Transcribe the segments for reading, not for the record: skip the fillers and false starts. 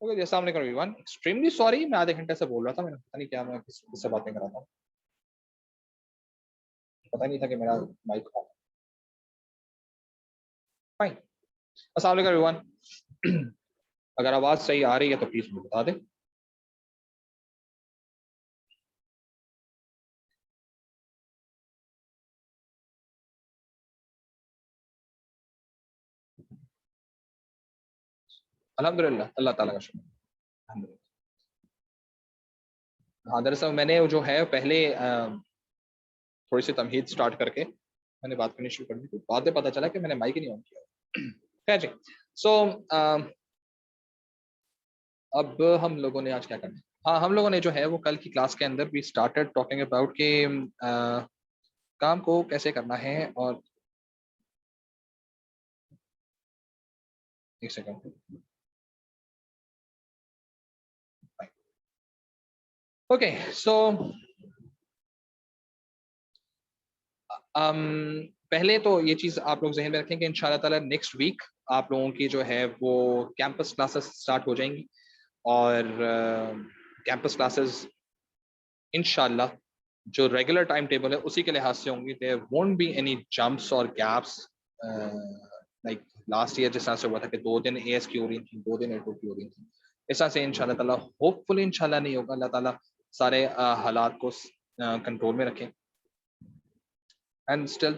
Okay जी, अस्सलाम वालेकुम everyone. Extremely sorry, मैं आधे घंटे से बोल रहा था, मैंने पता नहीं क्या मैं किससे बातें कर रहा था, पता नहीं था कि मेरा माइक ऑफ। फाइन। अस्सलाम वालेकुम एवरीवन। अगर आवाज सही आ रही है तो प्लीज मुझे बता दें। अल्हम्दुलिल्लाह, अल्लाह ताला का शुक्र। अल्हम्दुलिल्लाह। हाँ, दरअसल मैंने जो है पहले थोड़ी सी तमहीद स्टार्ट करके मैंने बात करनी शुरू कर दी थी, बाद में पता चला कि मैंने माइक ही नहीं ऑन किया। खैर जी। सो अब हम लोगों ने आज क्या करना है? हाँ, हम लोगों ने जो है वो कल की क्लास के अंदर भी स्टार्टेड टॉकिंग अबाउट कि काम को कैसे करना है। और एक सेकंड। ओके, सो पहले तो ये चीज आप लोग जहन में रखें कि इंशाल्लाह ताला नेक्स्ट वीक आप लोगों की जो है वो कैंपस क्लासेस स्टार्ट हो जाएंगी। और कैंपस क्लासेस इंशाल्लाह जो रेगुलर टाइम टेबल है उसी के लिहाज से होंगी। There won't be any jumps और गैप्स लाइक लास्ट ईयर जिस तरह से हुआ था कि 2 दिन एएस की हो रही थी, 2 दिन एटो की हो रही थी। इस तरह से इंशाल्लाह ताला होपफुली इंशाल्लाह नहीं होगा। अल्लाह ताला सारे हालात को कंट्रोल में रखें। And still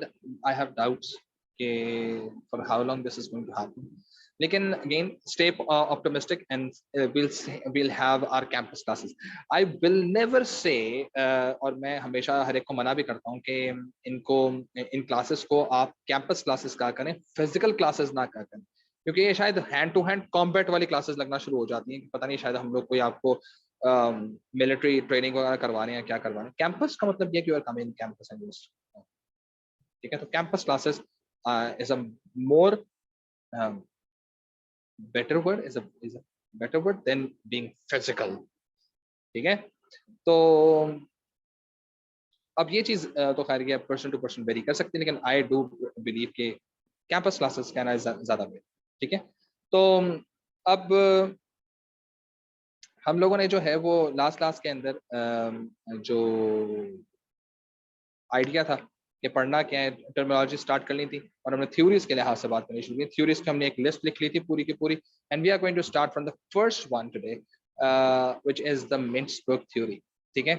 I have doubts कि for how long this is going to happen. लेकिन again stay optimistic and we'll have our campus classes. I will never say और मैं हमेशा हर एक को मना भी करता हूँ कि इनको इन क्लासेस को आप कैंपस क्लासेस कहा करें, फिजिकल क्लासेस ना कहा करें, क्योंकि ये शायद हैंड टू हैंड कॉम्बैट वाली क्लासेस लगना शुरू हो जाती हैं। पता नहीं शायद हम लोग कोई आपको मिलिट्री ट्रेनिंग वगैरह करवा रहे हैं, क्या करवा रहे हैं। कैंपस का मतलब ये कि you are coming campus and ठीक है। तो campus classes is a more better word is a better word than being physical. ठीक है। तो अब ये चीज तो खैर ये पर्सन टू पर्सन वेरी कर सकते हैं, लेकिन आई डू बिलीव के कैंपस क्लासेस कहना ज्यादा बेटर। ठीक है। तो अब हम लोगों ने जो है वो लास्ट क्लास के अंदर जो आइडिया था कि पढ़ना क्या है, टर्मिनोलॉजी स्टार्ट करनी थी और हमने थ्योरीज के लिहाज से बात करनी शुरू की। थ्योरीज की हमने एक लिस्ट लिख ली थी पूरी की पूरी, and we are going to start from the first one today which is the Mintzberg theory. ठीक है।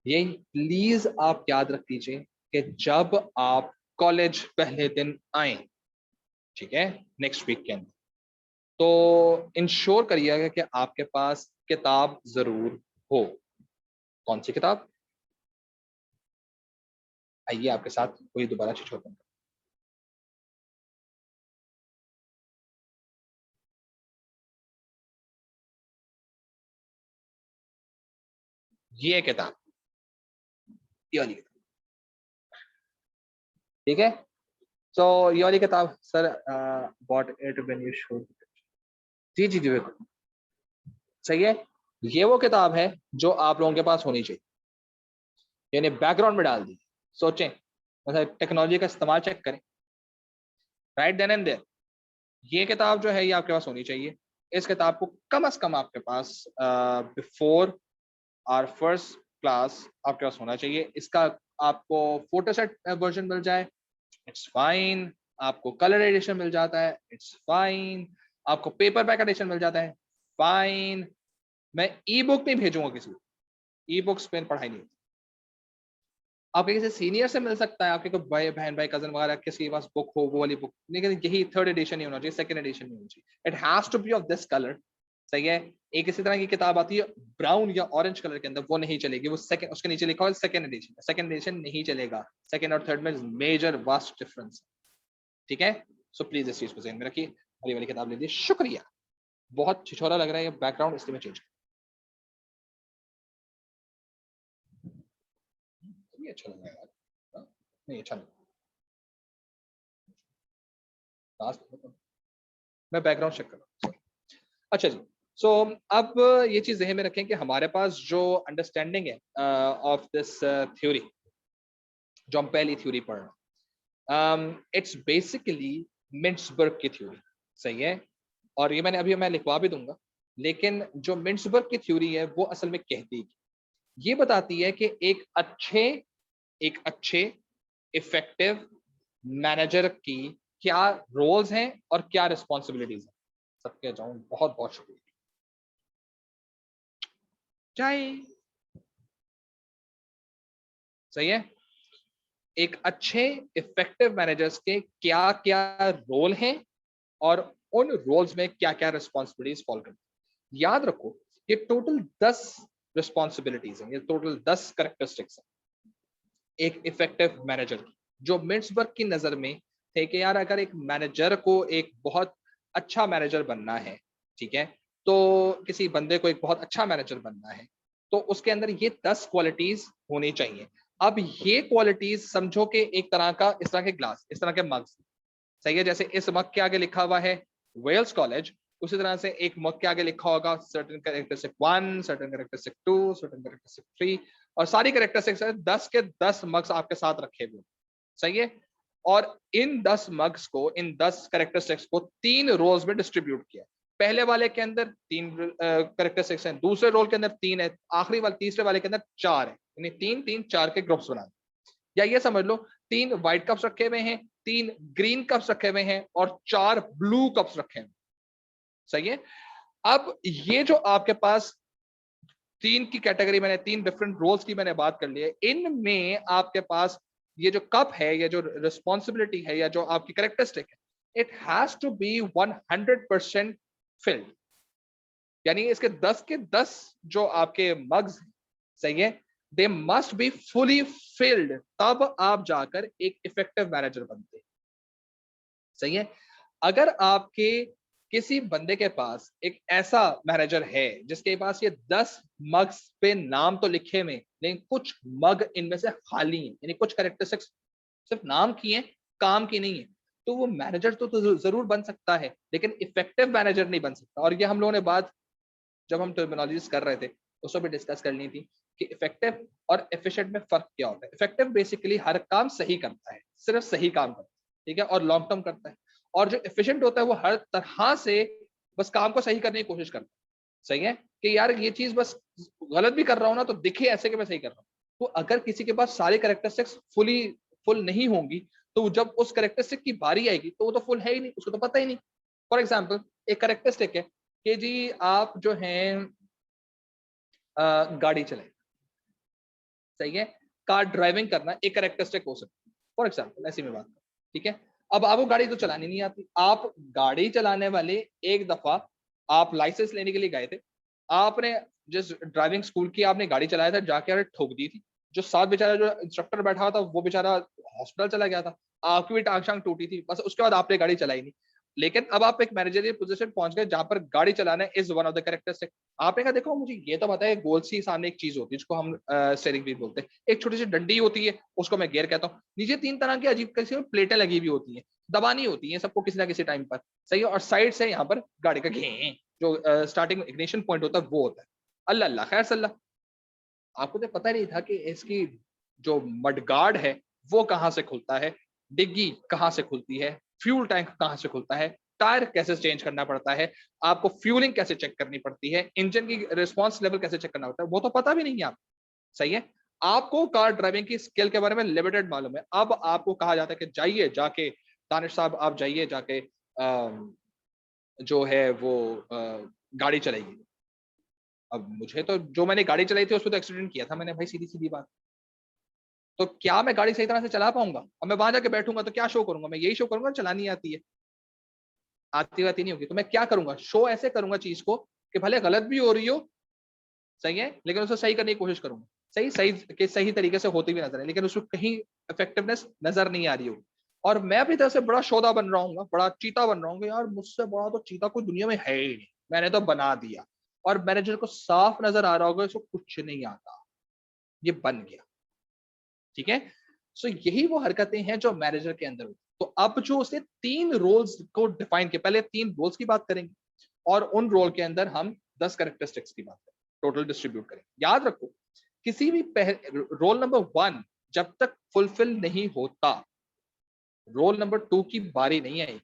ये प्लीज आप याद रख लीजिए कि जब आप कॉलेज पहले दिन आए, ठीक है, नेक्स्ट वीक के अंदर, तो इंश्योर करिएगा कि आपके पास किताब जरूर हो। कौन सी किताब? आइए आपके साथ कोई दोबारा चीज होता है। ये किताब, ये वाली किताब, ठीक है। सो ये वाली किताब sir bought it when you should. जी जी जी बिल्कुल सही है। ये वो किताब है जो आप लोगों के पास होनी चाहिए, यानी बैकग्राउंड में डाल दी। सोचें, मतलब टेक्नोलॉजी का इस्तेमाल चेक करें, राइट देन एंड देयर ये किताब जो है ये आपके पास होनी चाहिए। इस किताब को कम से कम आपके पास बिफोर आवर फर्स्ट क्लास आपके पास होना चाहिए। इसका आपको फोटो सेट वर्जन मिल जाए, इट्स फाइन। आपको कलर एडिशन मिल जाता है, इट्स फाइन। आपको पेपर बैक एडिशन मिल जाता है, फाइन। मैं ई बुक नहीं भेजूंगा किसी को, ई बुक्स पे पढ़ाई नहीं होती। आपके किसी सीनियर से मिल सकता है, आपके कोई भाई बहन भाई कजन वगैरह किसी के पास बुक हो वो वाली बुक, लेकिन यही थर्ड एडिशन नहीं होना चाहिए, सेकंड एडिशन नहीं होना चाहिए। It has to be of this colour. सही है। एक इसी तरह की किताब आती है ब्राउन या ऑरेंज कलर के अंदर, वो नहीं चलेगी। वो सेकंड, उसके नीचे लिखा हुआ सेकंड एडिशन, सेकंड एडिशन नहीं चलेगा। सेकंड और थर्ड में मेजर वास्ट डिफरेंस। ठीक है। सो प्लीज इस चीज को ध्यान में रखिए। हरी वाली किताब ले ली, शुक्रिया। बहुत छिछोरा लग रहा है ये बैकग्राउंड, इसलिए मैं चेंज ये अच्छा लग रहा है यार। हाँ, नहीं अच्छा लग रहा है। मैं बैकग्राउंड चेक कर रहा हूँ। अच्छा जी। सो अब ये चीज ध्यान में रखें कि हमारे पास जो अंडरस्टैंडिंग है ऑफ दिस थ्योरी, जो हम पहली थ्योरी पढ़ रहे हैं, इट्स बेसिकली मिन्सबर्ग की थ्योरी। सही है। और ये मैंने अभी मैं लिखवा भी दूंगा। लेकिन जो मिन्सबर्ग की थ्योरी है वो असल में कहती है, ये बताती है कि एक अच्छे इफेक्टिव मैनेजर की क्या रोल्स हैं और क्या रिस्पॉन्सिबिलिटीज हैं। सबके जाऊं बहुत बहुत शुक्रिया। चाय सही है। एक अच्छे इफेक्टिव मैनेजर्स के क्या क्या रोल हैं और उन रोल्स में क्या क्या रिस्पॉन्सिबिलिटीज फॉलो करती हैं। याद रखो ये टोटल 10 रिस्पॉन्सिबिलिटीज हैं, ये टोटल 10 करेक्टरिस्टिक्स हैं एक इफेक्टिव मैनेजर की, जो मिन्सबर्ग की नजर में थे कि यार अगर एक मैनेजर को एक बहुत अच्छा मैनेजर बनना है, ठीक है, तो किसी बंदे को एक बहुत अच्छा मैनेजर बनना है तो उसके अंदर ये 10 क्वालिटीज होनी चाहिए। अब ये क्वालिटीज समझो कि एक तरह का इस तरह के ग्लास, इस तरह के मग्स, सही है, जैसे इस मग के आगे लिखा हुआ है वेल्स कॉलेज, उसी तरह से एक मग के आगे लिखा होगा certain characteristic 1, certain characteristic 2, certain characteristic 3, और सारी कैरेक्टरिस्टिक्स 10 के 10 मग्स आपके साथ रखे हुए, सही है। और इन 10 मग्स को, इन 10 कैरेक्टरिस्टिक्स को 3 रोल्स में डिस्ट्रीब्यूट किया। पहले वाले के अंदर 3 कैरेक्टरिस्टिक्स हैं, दूसरे रोल के अंदर 3 है, आखिरी वाले तीसरे वाले के अंदर 4 है, यानी 3 3 4 के ग्रुप्स बना। या ये समझ लो 3 व्हाइट कप्स रखे हुए हैं, 3 ग्रीन कप्स रखे हुए हैं और 4 ब्लू कप्स रखे हैं, सही है। अब ये जो आपके पास 3 की कैटेगरी, मैंने 3 डिफरेंट रोल्स की मैंने बात कर ली है, इनमें आपके पास ये जो कप है, ये जो रिस्पॉन्सिबिलिटी है, या जो आपकी कैरेक्टरिस्टिक है, it has to be 100% filled, यानी इसके 10 के 10 जो आपके मग्स हैं, सही है, they must be fully filled, तब आप जाकर एक इफेक्टिव मैनेजर बनते हैं, सही है। अगर आपके किसी बंदे के पास एक ऐसा मैनेजर है जिसके पास ये 10 मग्स पे नाम तो लिखे हुए, लेकिन कुछ मग इनमें से खाली हैं, यानी कुछ कैरेक्टरिस्टिक्स सिर्फ नाम की हैं, काम की नहीं है, तो वो मैनेजर तो जरूर बन सकता है, लेकिन इफेक्टिव मैनेजर नहीं बन सकता। और ये हम लोगों ने बात जब हम टर्मिनोलॉजीज कर रहे थे उसको भी डिस्कस करनी थी कि इफेक्टिव और एफिशिएंट में फर्क क्या होता है। इफेक्टिव बेसिकली हर काम सही करता है, सिर्फ सही काम करता है, ठीक है, और लॉन्ग टर्म करता है। और जो एफिशिएंट होता है वो हर तरह से बस काम को सही करने की कोशिश करता है, सही है, कि यार ये चीज बस गलत भी कर रहा हूं ना तो दिखे ऐसे कि मैं सही कर रहा हूँ। तो अगर किसी के पास सारे कैरेक्टरिस्टिक्स फुल नहीं होंगी, तो जब उस कैरेक्टरिस्टिक की बारी आएगी तो वो तो फुल है ही नहीं, उसको तो पता ही नहीं। फॉर एग्जाम्पल एक कैरेक्टरिस्टिक है कि जी आप जो हैं गाड़ी चलाए, सही है, कार ड्राइविंग करना एक कैरेक्टरिस्टिक हो सकती है, फॉर एग्जाम्पल ऐसी में बात कर, ठीक है। अब आपको गाड़ी तो चलानी नहीं आती, आप गाड़ी चलाने वाले एक दफा आप लाइसेंस लेने के लिए गए थे, आपने जिस ड्राइविंग स्कूल की आपने गाड़ी चलाया था जाके आपने ठोक दी थी, जो साथ बेचारा जो इंस्ट्रक्टर बैठा हुआ था वो बेचारा हॉस्पिटल चला गया था, आपकी भी टांग शांग टूटी थी, बस उसके बाद आपने गाड़ी चलाई नहीं। लेकिन अब आप एक मैनेजरियल पोजीशन पहुंच गए जहां पर गाड़ी चलाना is one of the characteristic. आपने कहा देखो मुझे ये तो पता है गोल सी सामने एक चीज होती है जिसको हम स्टीयरिंग व्हील बोलते हैं, एक छोटी सी डंडी होती है उसको मैं गियर कहता हूँ, नीचे 3 तरह की अजीब किसी प्लेटें लगी हुई होती हैं, दबानी होती है सबको किसी ना किसी टाइम पर, सही है, और साइड से यहाँ पर गाड़ी का घे जो स्टार्टिंग इग्निशन पॉइंट होता है वो होता है। अल्लाह अल्लाह खैर सल्ला, आपको तो पता नहीं था कि इसकी जो मडगार्ड है वो कहाँ से खुलता है, डिग्गी कहाँ से खुलती है, फ्यूल टैंक कहाँ से खुलता है, टायर कैसे चेंज करना पड़ता है, आपको फ्यूलिंग कैसे चेक करनी पड़ती है, इंजन की रिस्पॉन्स लेवल कैसे चेक करना पड़ता है, वो तो पता भी नहीं है आप, सही है। आपको कार ड्राइविंग की स्किल के बारे में लिमिटेड मालूम है, अब आपको कहा जाता है कि जाइए जाके दानिश साहब आप जाइए जाके जो है वो गाड़ी चलाइए। अब मुझे तो जो मैंने गाड़ी चलाई थी उसमें तो एक्सीडेंट किया था मैंने भाई, सीधी सीधी बात। तो क्या मैं गाड़ी सही तरह से चला पाऊंगा? अब मैं वहां जाके बैठूंगा तो क्या शो करूंगा? मैं यही शो करूंगा चलानी आती है, आती आती नहीं होगी, तो मैं क्या करूंगा? शो ऐसे करूंगा चीज को कि भले गलत भी हो रही हो, सही है, लेकिन उसे सही करने की कोशिश करूंगा, सही सही के सही तरीके से होती भी नजर है, लेकिन उसको कहीं इफेक्टिवनेस नजर नहीं आ रही होगी। और मैं अपनी तरफ से बड़ा शोधा बन रहा हूँ, बड़ा चीता बन रहा हूँ, यार मुझसे बड़ा तो चीता कोई दुनिया में है ही नहीं, मैंने तो बना दिया। और मैनेजर को साफ नजर आ रहा होगा इसको कुछ नहीं आता, ये बन गया, ठीक है। सो यही वो हरकतें हैं जो मैनेजर के अंदर होती। तो अब जो उसने 3 रोल्स को डिफाइन किया, पहले 3 रोल्स की बात करेंगे और उन रोल के अंदर हम 10 कैरेक्टरिस्टिक्स की बात करें, टोटल डिस्ट्रीब्यूट करेंगे। याद रखो किसी भी रोल नंबर 1 जब तक फुलफिल नहीं होता, रोल नंबर 2 की बारी नहीं आएगी,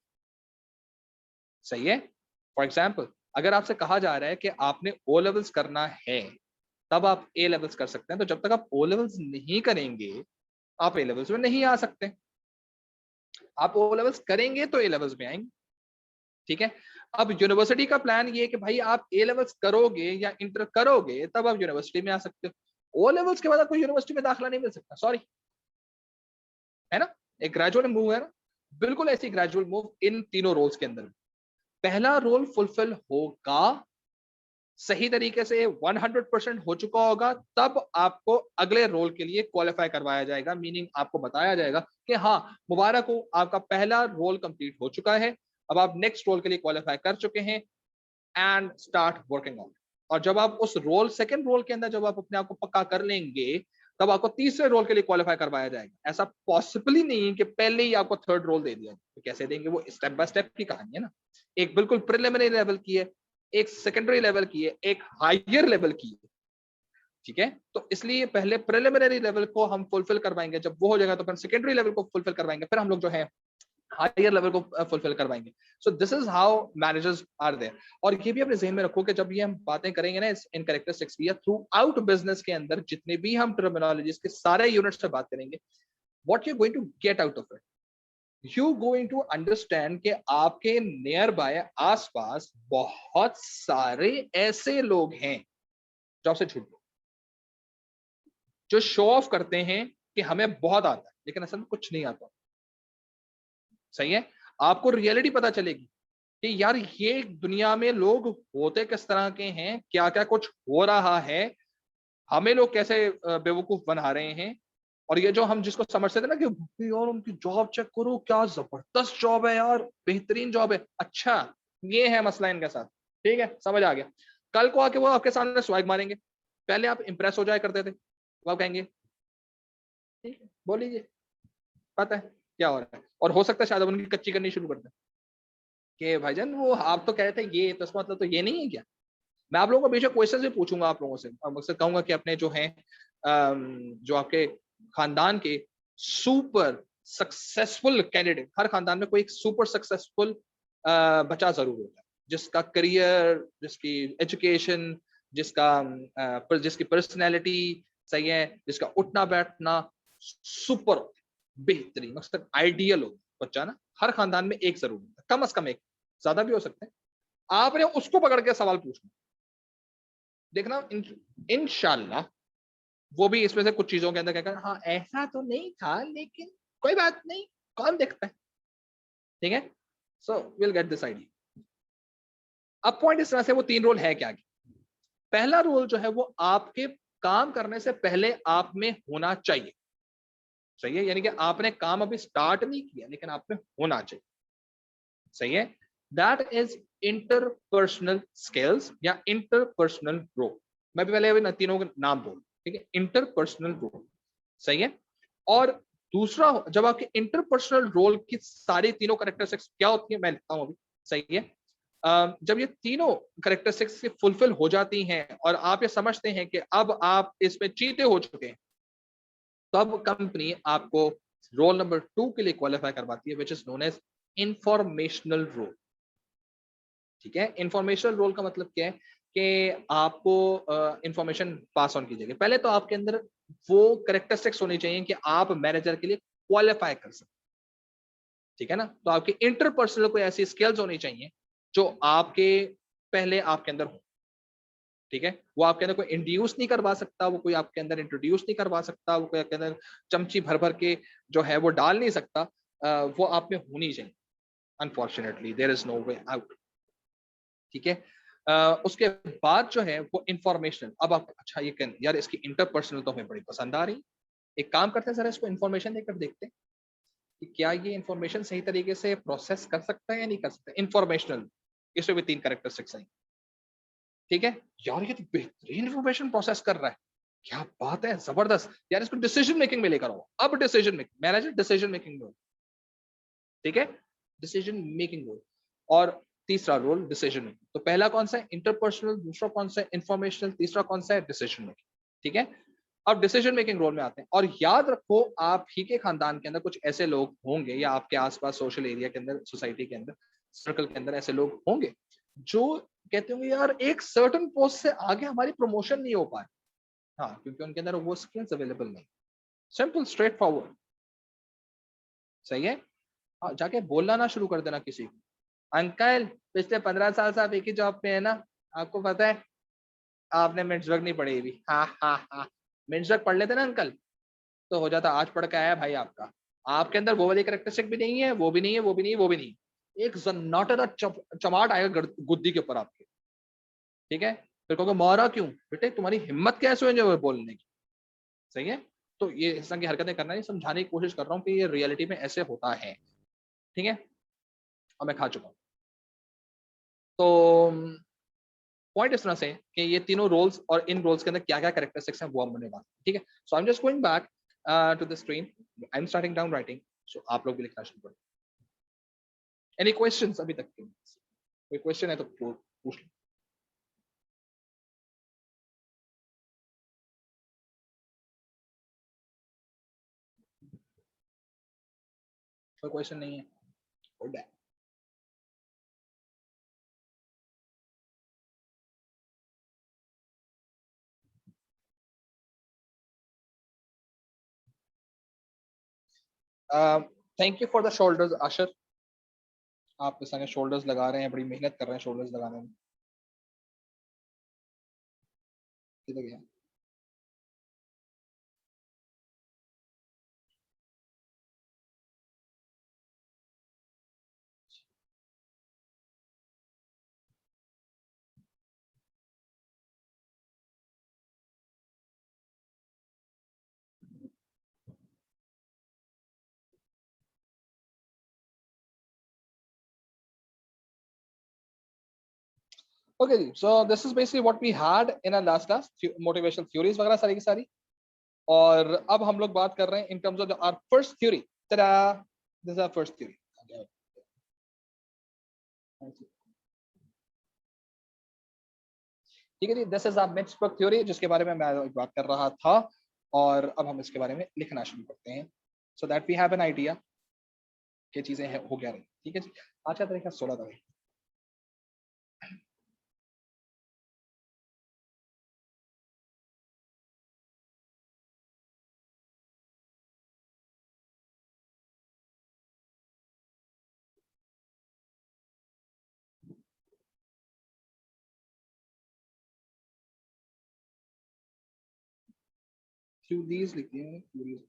सही है। फॉर एग्जाम्पल अगर आपसे कहा जा रहा है कि आपने ओ लेवल्स करना है तब आप ए लेवल्स कर सकते हैं, तो जब तक आप ओ लेवल्स नहीं करेंगे आप ए लेवल्स में नहीं आ सकते। आप ओ लेवल्स करेंगे तो ए लेवल्स में आएंगे। ठीक है, अब यूनिवर्सिटी का प्लान ये है कि भाई आप ए लेवल्स करोगे या इंटर करोगे तब आप यूनिवर्सिटी में आ सकते हो। ओ लेवल्स के बाद कोई यूनिवर्सिटी में दाखिला नहीं मिल सकता, सॉरी, है ना। एक ग्रेजुअल मूव है ना, बिल्कुल ऐसी ग्रेजुअल मूव इन तीनों रोल्स के अंदर। पहला रोल फुलफिल होगा, सही तरीके से 100% हो चुका होगा, तब आपको अगले रोल के लिए क्वालिफाई करवाया जाएगा। मीनिंग आपको बताया जाएगा कि हाँ मुबारक हो, आपका पहला रोल कंप्लीट हो चुका है, अब आप नेक्स्ट रोल के लिए क्वालिफाई कर चुके हैं एंड स्टार्ट वर्किंग ऑन। और जब आप उस रोल सेकंड रोल के अंदर जब आप अपने आप को पक्का कर लेंगे तब आपको तीसरे रोल के लिए क्वालिफाई करवाया जाएगा। ऐसा पॉसिबल ही नहीं है कि पहले ही आपको थर्ड रोल दे दिया, तो कैसे देंगे, वो स्टेप बाय स्टेप की कहानी है ना। एक बिल्कुल प्रिलिमिनरी लेवल की है, एक सेकेंडरी लेवल की है, एक हायर लेवल की है। ठीक है, तो इसलिए पहले प्रिलिमिनरी लेवल को हम फुलफिल करवाएंगे, जब वो हो जाएगा तो फिर सेकेंडरी लेवल को फुलफिल करवाएंगे, फिर हम लोग जो है हायर लेवल को फुलफिल करवाएंगे। So this is how managers are there. और ये भी अपने जहन में रखो कि जब ये हम बातें करेंगे ना इन कैरेक्टरिस्टिक्स की या थ्रू आउट बिजनेस के अंदर जितने भी हम टर्मिनोलॉजीज के सारे यूनिट्स से बात करेंगे, what you going to get out of it, you going to understand कि आपके नियर बाय आसपास बहुत सारे ऐसे लोग हैं जो आपसे झूठ बोलते, जो शो ऑफ करते हैं कि हमें बहुत आता है लेकिन असल में कुछ नहीं आता। सही है, आपको रियलिटी पता चलेगी कि यार ये दुनिया में लोग होते किस तरह के हैं, क्या क्या कुछ हो रहा है, हमें लोग कैसे बेवकूफ बना रहे हैं। और ये जो हम जिसको समझते थे ना कि यार उनकी जॉब चेक करो, क्या जबरदस्त जॉब है यार, बेहतरीन जॉब है, अच्छा ये है मसला इनके साथ। ठीक है, समझ आ गया। कल को आके वो आपके सामने स्वैग मारेंगे, पहले आप इंप्रेस हो जाया करते थे, वो आप कहेंगे ठीक है बोल लीजिए, पता है क्या हो रहा है। और हो सकता है शायद उनकी कच्ची करनी शुरू कर दें कि भाईजान वो आप तो कह रहे थे ये, तो इसका मतलब तो ये नहीं है क्या। मैं आप लोगों को बेशक क्वेश्चन भी पूछूंगा आप लोगों से, और मुझसे कहूंगा कि अपने जो हैं जो आपके खानदान के सुपर सक्सेसफुल कैंडिडेट, हर खानदान में कोई एक सुपर सक्सेसफुल बच्चा जरूर होता है, जिसका करियर, जिसकी एजुकेशन, जिसकी पर्सनैलिटी सही है, जिसका उठना बैठना सुपर बेहतरीन मतलब आइडियल हो बच्चा ना, हर खानदान में एक जरूर होता है, कम से कम एक, ज्यादा भी हो सकते हैं। आपने उसको पकड़ के सवाल पूछना, देखना इंशाल्लाह वो भी इसमें से कुछ चीजों के अंदर कहकर हाँ ऐसा तो नहीं था लेकिन कोई बात नहीं, कौन देखता है। ठीक है, so will get this idea. अब पॉइंट इस तरह से, वो तीन रोल है क्या। पहला रोल जो है वो आपके काम करने से पहले आप में होना चाहिए। सही है, यानी कि आपने काम अभी स्टार्ट नहीं किया लेकिन आप में होना चाहिए। सही है, दैट इज इंटरपर्सनल स्किल्स या इंटरपर्सनल ग्रोथ। मैं भी पहले अभी तीनों के नाम बोल, ठीक है, इंटरपर्सनल ग्रोथ। सही है, और दूसरा जब आपके इंटरपर्सनल रोल की सारी तीनों कैरेक्टरिस्टिक्स क्या होती है मैं लिखता हूं अभी। सही है, जब ये तीनों कैरेक्टरिस्टिक्स फुलफिल हो जाती हैं और आप ये समझते हैं कि अब आप इसमें चीते हो चुके हैं, तब कंपनी आपको रोल नंबर 2 के लिए क्वालिफाई करवाती है, which is known as informational role. ठीक है, इंफॉर्मेशनल रोल का मतलब क्या है कि आपको इंफॉर्मेशन पास ऑन कीजिएगा। पहले तो आपके अंदर वो कैरेक्टरिस्टिक्स होनी चाहिए कि आप मैनेजर के लिए क्वालिफाई कर सकते। ठीक है ना, तो आपकी इंटरपर्सनल कोई ऐसी स्किल्स होनी चाहिए जो आपके पहले आपके अंदर हो। ठीक है, वो आपके अंदर कोई इंड्यूस नहीं करवा सकता, वो कोई आपके अंदर इंट्रोड्यूस नहीं करवा सकता, वो कोई आपके अंदर चमची भर भर के जो है वो डाल नहीं सकता, वो आप में होनी चाहिए। Unfortunately there is no way out. ठीक है, उसके बाद जो है वो इंफॉर्मेशनल। अब आप अच्छा ये यार इसकी इंटरपर्सनल तो हमें बड़ी पसंद आ रही, एक काम करते हैं सर इसको इंफॉर्मेशन देकर देखते हैं कि क्या ये इंफॉर्मेशन सही तरीके से प्रोसेस कर सकता है या नहीं कर सकता। इंफॉर्मेशनल, इसमें भी तीन कैरेक्टरिस्टिक्स हैं। ठीक है, यार ये तो बेहतरीन इंफॉर्मेशन प्रोसेस कर रहा है, क्या बात है, जबरदस्त यार, इसको डिसीजन मेकिंग में लेकर आओ। अब decision making, manager decision making में। ठीक है, डिसीजन मेकिंग रोल। और तीसरा रोल डिसीजन मेकिंग। तो पहला कौन सा है, इंटरपर्सनल, दूसरा कौन सा है, इंफॉर्मेशनल, तीसरा कौन सा है, डिसीजन मेकिंग। ठीक है, अब डिसीजन मेकिंग रोल में आते हैं। और याद रखो आप ही के खानदान के अंदर कुछ ऐसे लोग होंगे या आपके आसपास सोशल एरिया के अंदर, सोसाइटी के अंदर, सर्कल के अंदर ऐसे लोग होंगे जो कहते होंगे यार एक सर्टन पोस्ट से आगे हमारी प्रमोशन नहीं हो पाए। हाँ, क्योंकि उनके अंदर वो स्किल्स अवेलेबल नहीं। Simple, straight forward. सही है। हाँ, जाके बोलना ना शुरू कर देना किसी को, अंकल पिछले 15 साल से आप एक ही जॉब पे है ना, आपको पता है आपने मिर्चवर्क नहीं पढ़ी भी। हाँ हाँ हाँ, मिर्चवर्क पढ़ लेते ना अंकल तो हो जाता। आज पढ़ के आया भाई आपका, आपके अंदर वो वाली करेक्टरिस्टिक भी नहीं है, वो भी नहीं है, वो भी नहीं है, वो भी नहीं है। एक जन्नाटा चमाट आएगा गुद्दी के ऊपर आपके। ठीक है, फिर कहोगे मारा क्यों बेटे, तुम्हारी हिम्मत कैसे हुई जो बोलने की। सही है। तो ये इस तरह की हरकतें करना नहीं, समझाने की कोशिश कर रहा हूँ कि ये रियलिटी में ऐसे होता है। ठीक है, और मैं खा चुका हूँ। तो पॉइंट इस तरह से कि ये तीनों रोल्स और इन रोल्स के अंदर क्या क्या कैरेक्टरिस्टिक्स हैं वो हम बने बात। ठीक है, so I am just going back to the screen, I am starting down writing. So आप लोग भी लिखना शुरू करें। एनी क्वेश्चंस अभी तक के? कोई क्वेश्चन है तो पूछ लो। कोई क्वेश्चन नहीं है? गुड है। Thank you for the shoulders आशर। आप इस तरह शोल्डर्स लगा रहे हैं, बड़ी मेहनत कर रहे हैं शोल्डर्स लगाने में। किधर गया? ओके जी, so this is basically what we had in our last class, motivational theories वगैरह सारी की सारी। और अब हम लोग बात कर रहे हैं in terms of our first theory. tada, this is our first theory. ठीक है जी, this is our Mintzberg theory जिसके बारे में मैं बात कर रहा था। और अब हम इसके बारे में लिखना शुरू करते हैं, so that we have an idea कि चीजें हो क्या रही। ठीक है जी, आज का तरीका 16 तारीख। थ्योरीज लिखते हैं, थ्योरीज।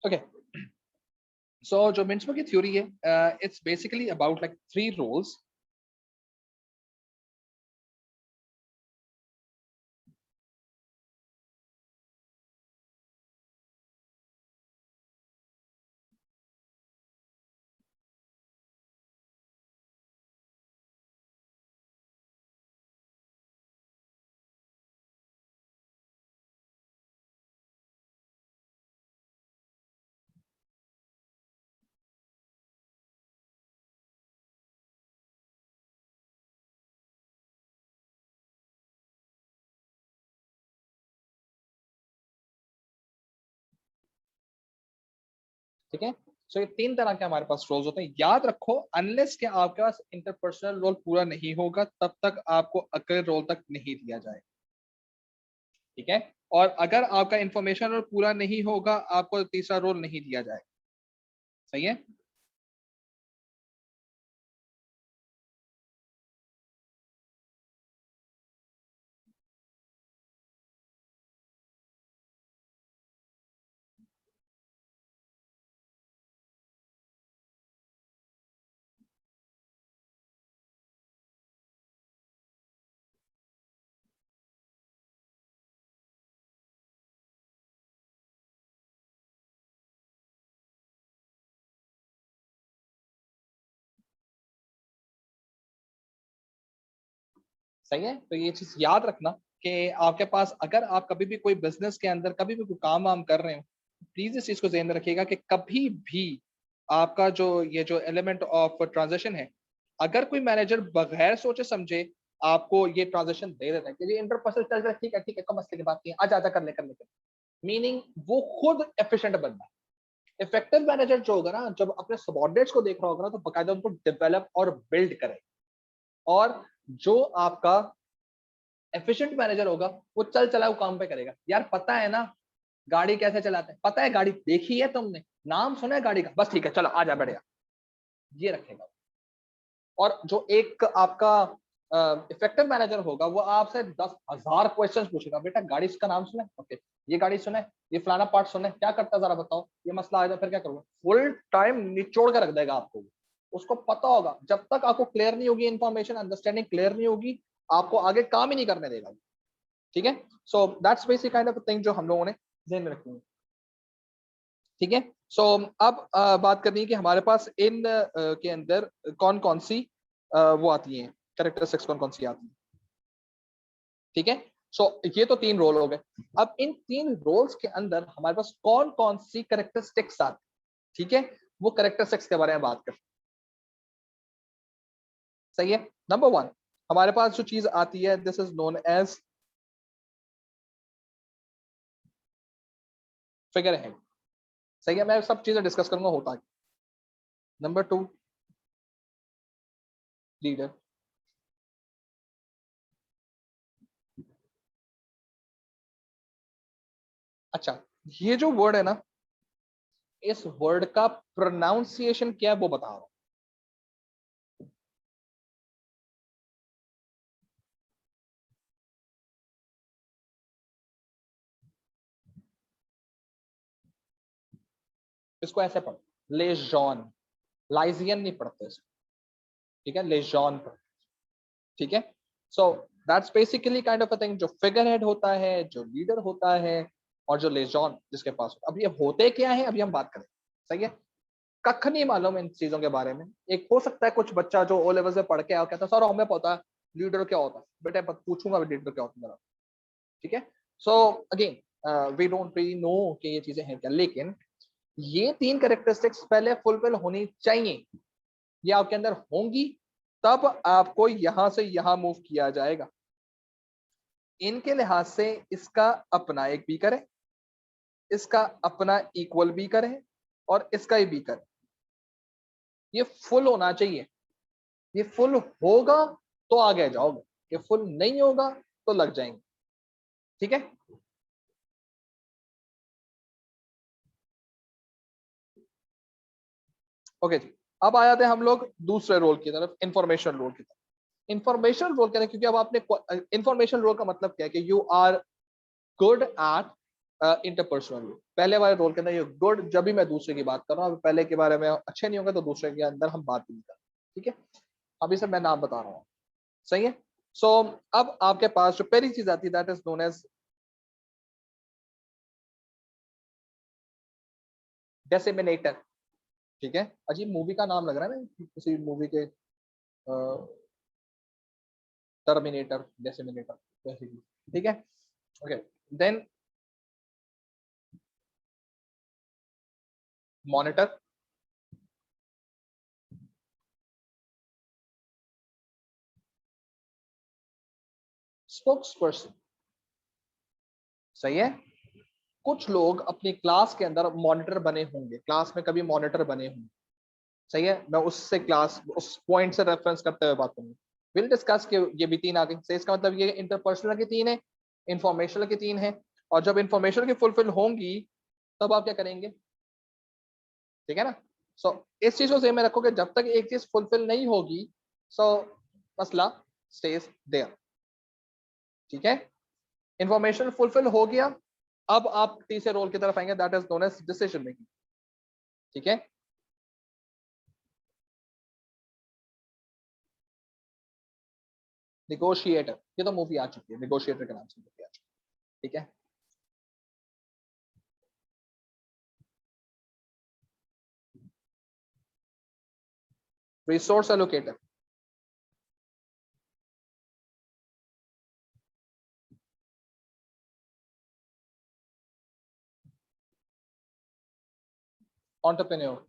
ओके, सो जो मिन्सबर्ग की थ्योरी है, it's basically about like three roles. ठीक है, सो ये तीन तरह के हमारे पास रोल्स होते हैं। याद रखो, अनलेस के आपके पास इंटरपर्सनल रोल पूरा नहीं होगा तब तक आपको अकेले रोल तक नहीं दिया जाए। ठीक है, और अगर आपका इंफॉर्मेशन रोल पूरा नहीं होगा आपको तीसरा रोल नहीं दिया जाए। सही है। सही है, तो ये चीज याद रखना कि आपके पास अगर आप कभी भी कोई बिजनेस के अंदर कभी भी कोई काम वाम कर रहे हो, प्लीज इस चीज को ध्यान में रखिएगा कि कभी भी आपका जो ये जो एलिमेंट ऑफ ट्रांजिशन है, अगर कोई मैनेजर बगैर सोचे समझे आपको ये ट्रांजिशन दे देता है कि ये इंटरपर्सनल चल रहा है, ठीक है कोई मसले की बात नहीं है, आजा आजा कर ले, मीनिंग वो खुद एफिशिएंट बनना है। इफेक्टिव मैनेजर जो होगा ना, जब अपने सबॉर्डिनेट्स को देख रहा होगा ना, तो बकायदा उनको डेवलप और बिल्ड करे। और जो आपका एफिशिएंट मैनेजर होगा वो चल चलाऊ काम पे करेगा। यार पता है ना गाड़ी कैसे चलाते हैं, पता है गाड़ी देखी है तुमने, नाम सुना है गाड़ी का, बस ठीक है चलो आजा बढ़िया, ये रखेगा। और जो एक आपका इफेक्टिव मैनेजर होगा वो आपसे 10,000 क्वेश्चंस पूछेगा, बेटा गाड़ी का नाम सुना है, ओके ये गाड़ी सुना है, ये फलाना पार्ट सुना है, क्या करता है जरा बताओ, ये मसला आया तो फिर क्या करूंगा, फुल टाइम निचोड़ के रख देगा आपको। उसको पता होगा जब तक आपको क्लियर नहीं होगी इन्फॉर्मेशन, अंडरस्टैंडिंग क्लियर नहीं होगी, आपको आगे काम ही नहीं करने देगा। ठीक है, so that's basic kind of thing जो हम लोगों ने ध्यान में रखनी है। ठीक है, सो अब बात करनी है कि हमारे पास इन के अंदर कौन कौन सी वो आती हैं, कैरेक्टरिस्टिक्स कौन कौन सी आती हैं। ठीक है, सो ये तो 3 रोल हो गए। अब इन 3 रोल्स के अंदर हमारे पास कौन कौन सी कैरेक्टरिस्टिक्स आती है। ठीक है, वो कैरेक्टरिस्टिक्स के बारे में बात करते हैं। सही है, नंबर 1 हमारे पास जो चीज आती है, this is known as figurehead. सही है, मैं सब चीजें डिस्कस करूंगा होता है। Number 2 leader. अच्छा, ये जो वर्ड है ना, इस वर्ड का प्रोनाउंसिएशन क्या है वो बता रहा हूं। इसको ऐसे पढ़ो, लेजॉन, लाइजियन नहीं पढ़ते इसको। ठीक है, लेजॉन पढ़ो। ठीक है, so that's basically kind of a thing, जो फिगर हेड होता है, जो लीडर होता है, और जो लेजॉन जिसके पास। अब ये होते क्या है अभी हम बात करें। सही है, कख नहीं मालूम इन चीजों के बारे में। एक हो सकता है कुछ बच्चा जो ओ लेवल से पढ़ के आया कहता है सर हमें पता है लीडर क्या होता है, बेटे पूछूंगा लीडर क्या होता है। ठीक है, so again we don't really know कि ये चीजें हैं क्या, लेकिन ये 3 कैरेक्टरिस्टिक्स पहले फुलफिल होनी चाहिए, ये आपके अंदर होंगी, तब आपको यहां से यहां मूव किया जाएगा। इनके लिहाज से इसका अपना एक बीकर है, इसका अपना इक्वल बीकर है, और इसका ही बीकर है। ये फुल होना चाहिए, ये फुल होगा तो आगे जाओगे, ये फुल नहीं होगा तो लग जाएंगे। ठीक है, ओके जी। अब आ जाते हैं हम लोग दूसरे रोल की तरफ, इंफॉर्मेशन रोल की तरफ। इंफॉर्मेशन रोल कहते हैं क्योंकि अब आपने इंफॉर्मेशन रोल का मतलब क्या है कि you are good at interpersonal role. पहले वाले रोल के अंदर ये गुड, जब भी मैं दूसरे की बात कर रहा हूँ, पहले के बारे में अच्छे नहीं होंगे तो दूसरे के अंदर हम बात नहीं कर। ठीक है, अभी से मैं नाम बता रहा हूँ। सही है, सो अब आपके पास जो पहली चीज आती है दैट इज नोन एज डिसेमिनेटर। ठीक है, अजीब मूवी का नाम लग रहा है ना, किसी मूवी के, टर्मिनेटर, डिसेमिनेटर। ठीक है, okay, then monitor, spokesperson. सही है, कुछ लोग अपनी क्लास के अंदर मॉनिटर बने होंगे, क्लास में कभी मॉनिटर बने होंगे। सही है, मैं उससे क्लास उस पॉइंट से रेफरेंस करते हुए बात करूंगा। विल डिस्कस कि ये भी 3 आ गई। सही, इसका मतलब ये इंटरपर्सनल की 3 है, इंफॉर्मेशनल की 3 है, और जब इंफॉर्मेशनल की फुलफिल होंगी तब आप क्या करेंगे। ठीक है ना, सो इस चीज को ध्यान में रखोगे, जब तक एक चीज फुलफिल नहीं होगी, सो मसला स्टेज देयर। ठीक है, इंफॉर्मेशन फुलफिल हो गया, अब आप तीसरे रोल की तरफ आएंगे that is known as decision making. ठीक है, निगोशिएटर, ये तो मूवी आ चुकी है, निगोशिएटर के नाम से मूवी आ चुकी है। ठीक है, रिसोर्स एलोकेटर, एंटरप्रेन्योर,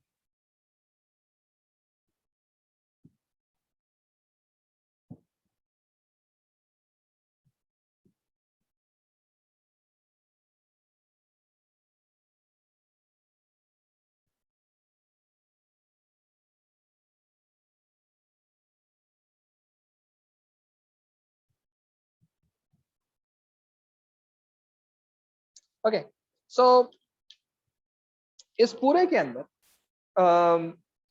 ओके, सो इस पूरे के अंदर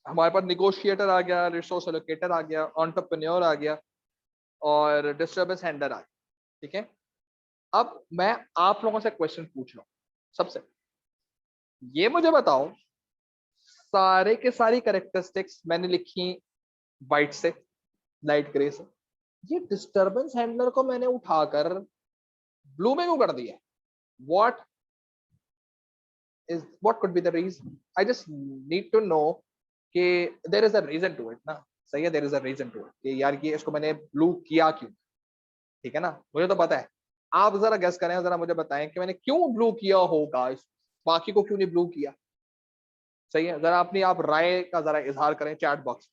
हमारे पास निगोशिएटर आ गया, रिसोर्स एलोकेटर आ गया, एंटरप्रेन्योर आ गया और डिस्टर्बेंस हैंडलर आ गया। ठीक है, अब मैं आप लोगों से क्वेश्चन पूछ रहा हूँ। सबसे ये मुझे बताओ, सारे के सारी कैरेक्टरिस्टिक्स मैंने लिखी वाइट से, लाइट ग्रे से, ये डिस्टर्बेंस हैंडलर को मैंने उठाकर ब्लू में क्यों कर दिया? what could be the reason? I just need to know कि there is a reason to it ना। सही है, there is a reason to it कि यार ये इसको मैंने ब्लू किया क्यों। ठीक है ना, मुझे तो पता है, आप जरा गेस करें, जरा मुझे बताएं कि मैंने क्यों ब्लू किया होगा, बाकी को क्यों नहीं ब्लू किया। सही है, जरा अपनी आप राय का जरा इजहार करें चैट बॉक्स।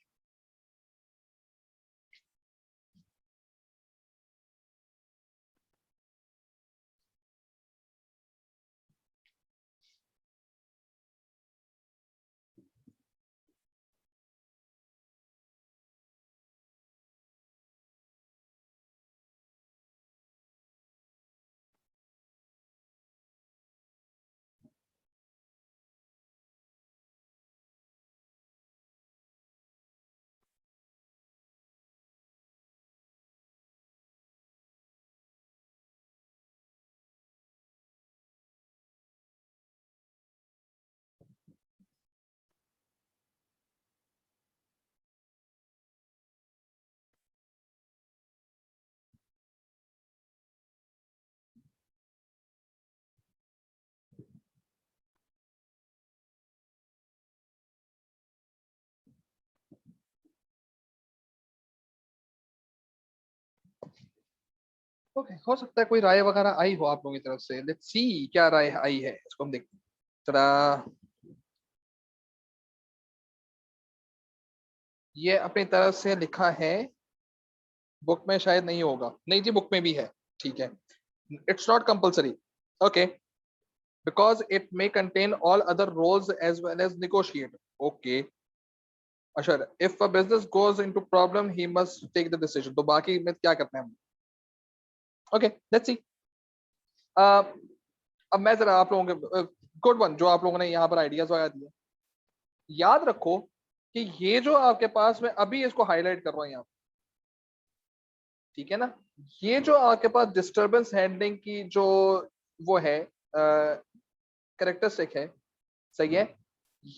ओके, हो सकता है कोई राय वगैरह आई हो आप लोगों की तरफ से। लेट्स सी क्या राय आई है, इसको हम देखते हैं जरा। ये अपनी तरफ से लिखा है, बुक में शायद नहीं होगा, नहीं जी बुक में भी है। ठीक है, it's not compulsory, okay, because it may contain all other roles as well as negotiator. Okay, अच्छा, if a business goes into problem he must take the decision, तो बाकी में क्या करते हैं हम। Okay, let's see. अब मैं जरा आप लोगों के गुड वन जो आप लोगों ने यहाँ पर आइडियाज वगैरह दिए, याद रखो कि ये जो आपके पास, मैं अभी इसको हाईलाइट कर रहा हूँ यहाँ, ठीक है ना, ये जो आपके पास डिस्टरबेंस हैंडलिंग की जो वो है करेक्टरिस्टिक है, सही है,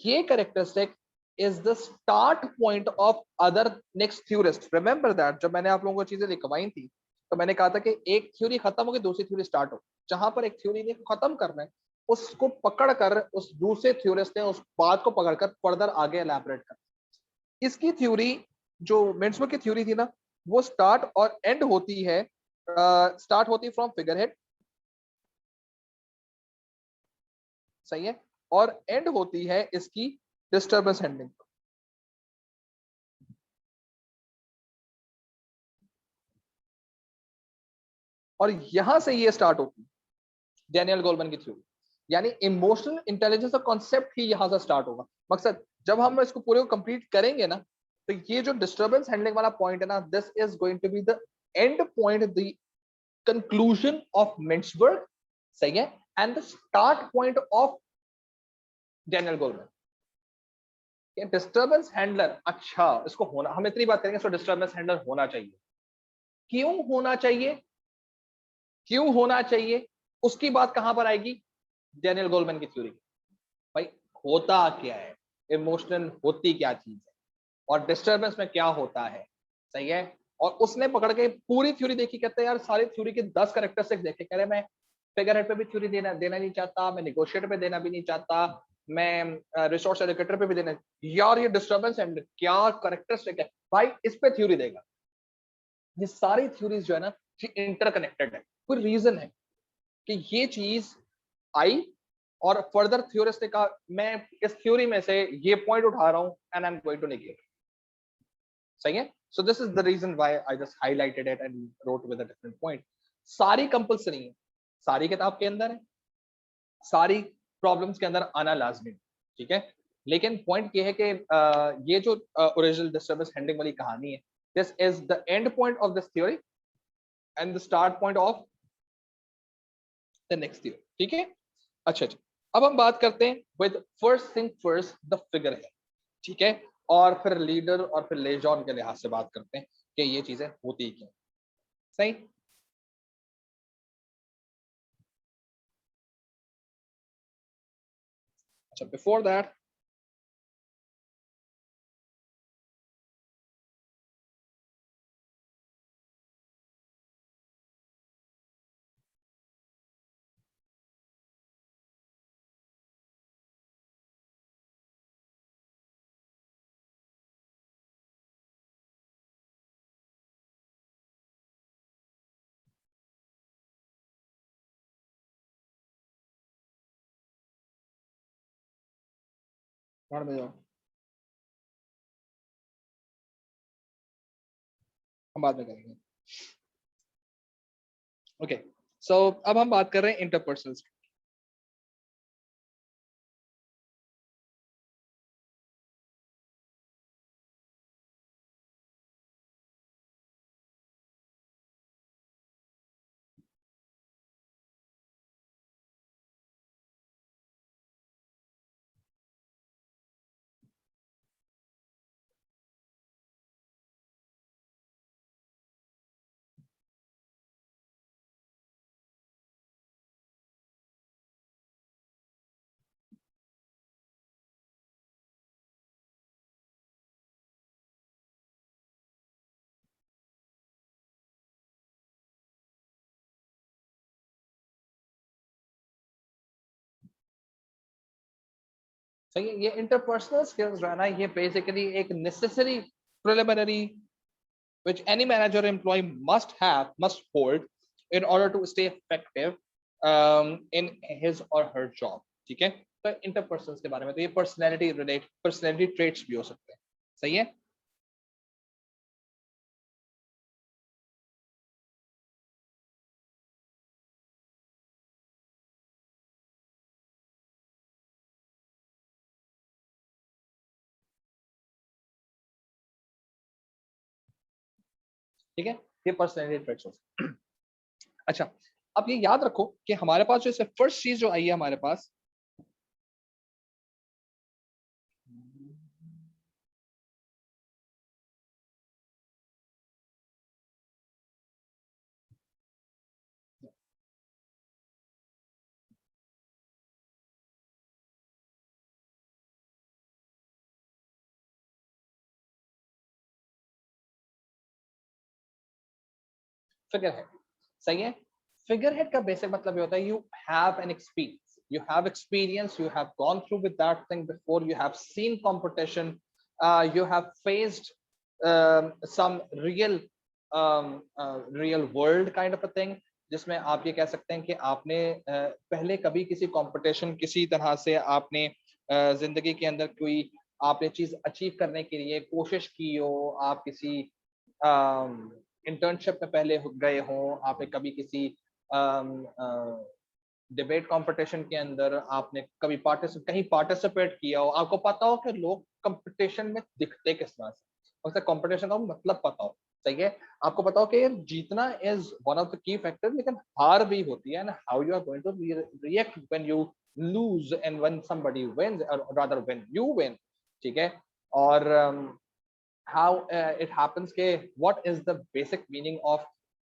ये characteristic is the start point of other next theorist. Remember that, जब मैंने आप लोगों को चीजें लिखवाई थी तो मैंने कहा था कि एक थ्योरी खत्म होगी, दूसरी थ्योरी स्टार्ट हो। जहां पर एक थ्योरी ने खत्म करना है, उसको पकड़कर उस दूसरे थ्योरिस्ट ने उस बात को पकड़कर फर्दर आगे एलैबोरेट कर। इसकी थ्योरी, जो मेंसबर्ग की थ्योरी थी ना, वो स्टार्ट और एंड होती है, स्टार्ट होती फ्रॉम फिगर हेड, सही है, और एंड होती है इसकी डिस्टर्बेंस हैंडलिंग। और यहां से ये स्टार्ट होती है डैनियल गोलमैन की थ्योरी, यानी इमोशनल इंटेलिजेंस का कॉन्सेप्ट ही यहां से स्टार्ट होगा। मकसद, जब हम इसको पूरे को कंप्लीट करेंगे ना, तो ये जो डिस्टर्बेंस हैंडलिंग वाला पॉइंट है ना, this is going to be the end point, the conclusion of Mintzberg, सही है, and the start point of Daniel Goleman. Disturbance handler, अच्छा इसको होना, हम इतनी बात करेंगे, इसको डिस्टर्बेंस हैंडलर होना चाहिए। क्यों होना चाहिए, क्यों होना चाहिए, उसकी बात कहां पर आएगी, डैनियल गोलमैन की थ्योरी। भाई होता क्या है, इमोशनल होती क्या चीज है, और डिस्टर्बेंस में क्या होता है, सही है। और उसने पकड़ के पूरी थ्योरी देखी, कहते हैं यार सारी थ्योरी के 10 कैरेक्टरिस्टिक्स देखे, कह रहे मैं फिगर हेड पे भी थ्योरी देना नहीं चाहता, मैं निगोशिएटर पे देना भी नहीं चाहता, मैं रिसोर्स एलोकेटर पे भी देना, यार ये डिस्टर्बेंस एंड क्या कैरेक्टरिस्टिक है भाई, इस पे थ्योरी देगा। ये सारी थ्योरीज जो है ना, ये इंटरकनेक्टेड है, कोई रीजन है कि ये चीज आई, और फर्दर थ्योरिस्ट ने कहा मैं इस थ्योरी में से ये पॉइंट उठा रहा हूं and I am going to negate, सही है। So this is the reason why I just highlighted it and wrote with a different point. सारी कंपल्सरी है, सारी किताब के अंदर है, सारी प्रॉब्लम्स के अंदर आना लाजमी, ठीक है। लेकिन पॉइंट ये है कि ये जो ओरिजिनल डिस्टर्बेंस हैंडलिंग वाली कहानी है, this is the end point of this theory and the start point of the next theory, ठीक है। अच्छा अच्छा, अब हम बात करते हैं with first thing first, the figure head, ठीक है, और फिर लीडर और फिर लेजॉन के लिहाज से बात करते हैं कि ये चीजें होती क्यों। सही। अच्छा, बिफोर दैट में जाओ, हम बाद में करेंगे। ओके, सो अब हम बात कर रहे हैं इंटरपर्सनल। सही है, ये इंटरपर्सनल स्किल्स जो है ना, ये बेसिकली एक necessary preliminary which any manager or employee must hold in order to stay effective in his or her job, ठीक है। तो इंटरपर्सनल्स के बारे में, तो ये पर्सनैलिटी ट्रेट्स भी हो सकते हैं। सही है। ठीक है, ये पर्सनैलिटी ट्रेट्स हो सकते हैं। अच्छा, अब ये याद रखो कि हमारे पास जो फर्स्ट चीज जो आई है हमारे पास, फिगर हेड। सही है। फिगर हेड का बेसिक मतलब ये होता है, you have an experience, you have gone through with that thing before, you have seen competition, you have faced some real world kind of a thing, जिसमें आप ये कह सकते हैं कि आपने पहले कभी किसी कंपटीशन, किसी तरह से आपने जिंदगी के अंदर कोई आपने चीज अचीव करने के लिए कोशिश की हो, आप किसी इंटर्नशिप में पहले गए हो, आपने कभी किसी डिबेट कंपटीशन के अंदर आपने कभी कहीं पार्टिसिपेट किया हो, आपको पता हो कि लोग कंपटीशन में दिखते किस तरह से, और कंपटीशन का मतलब पता हो। सही है। आपको पता हो कि यार जीतना is one of the key factor, लेकिन हार भी होती है, and how you are going to react when you lose and when somebody wins, और रादर व्हेन यू विन। ठीक है। और how it happens के what is the basic meaning of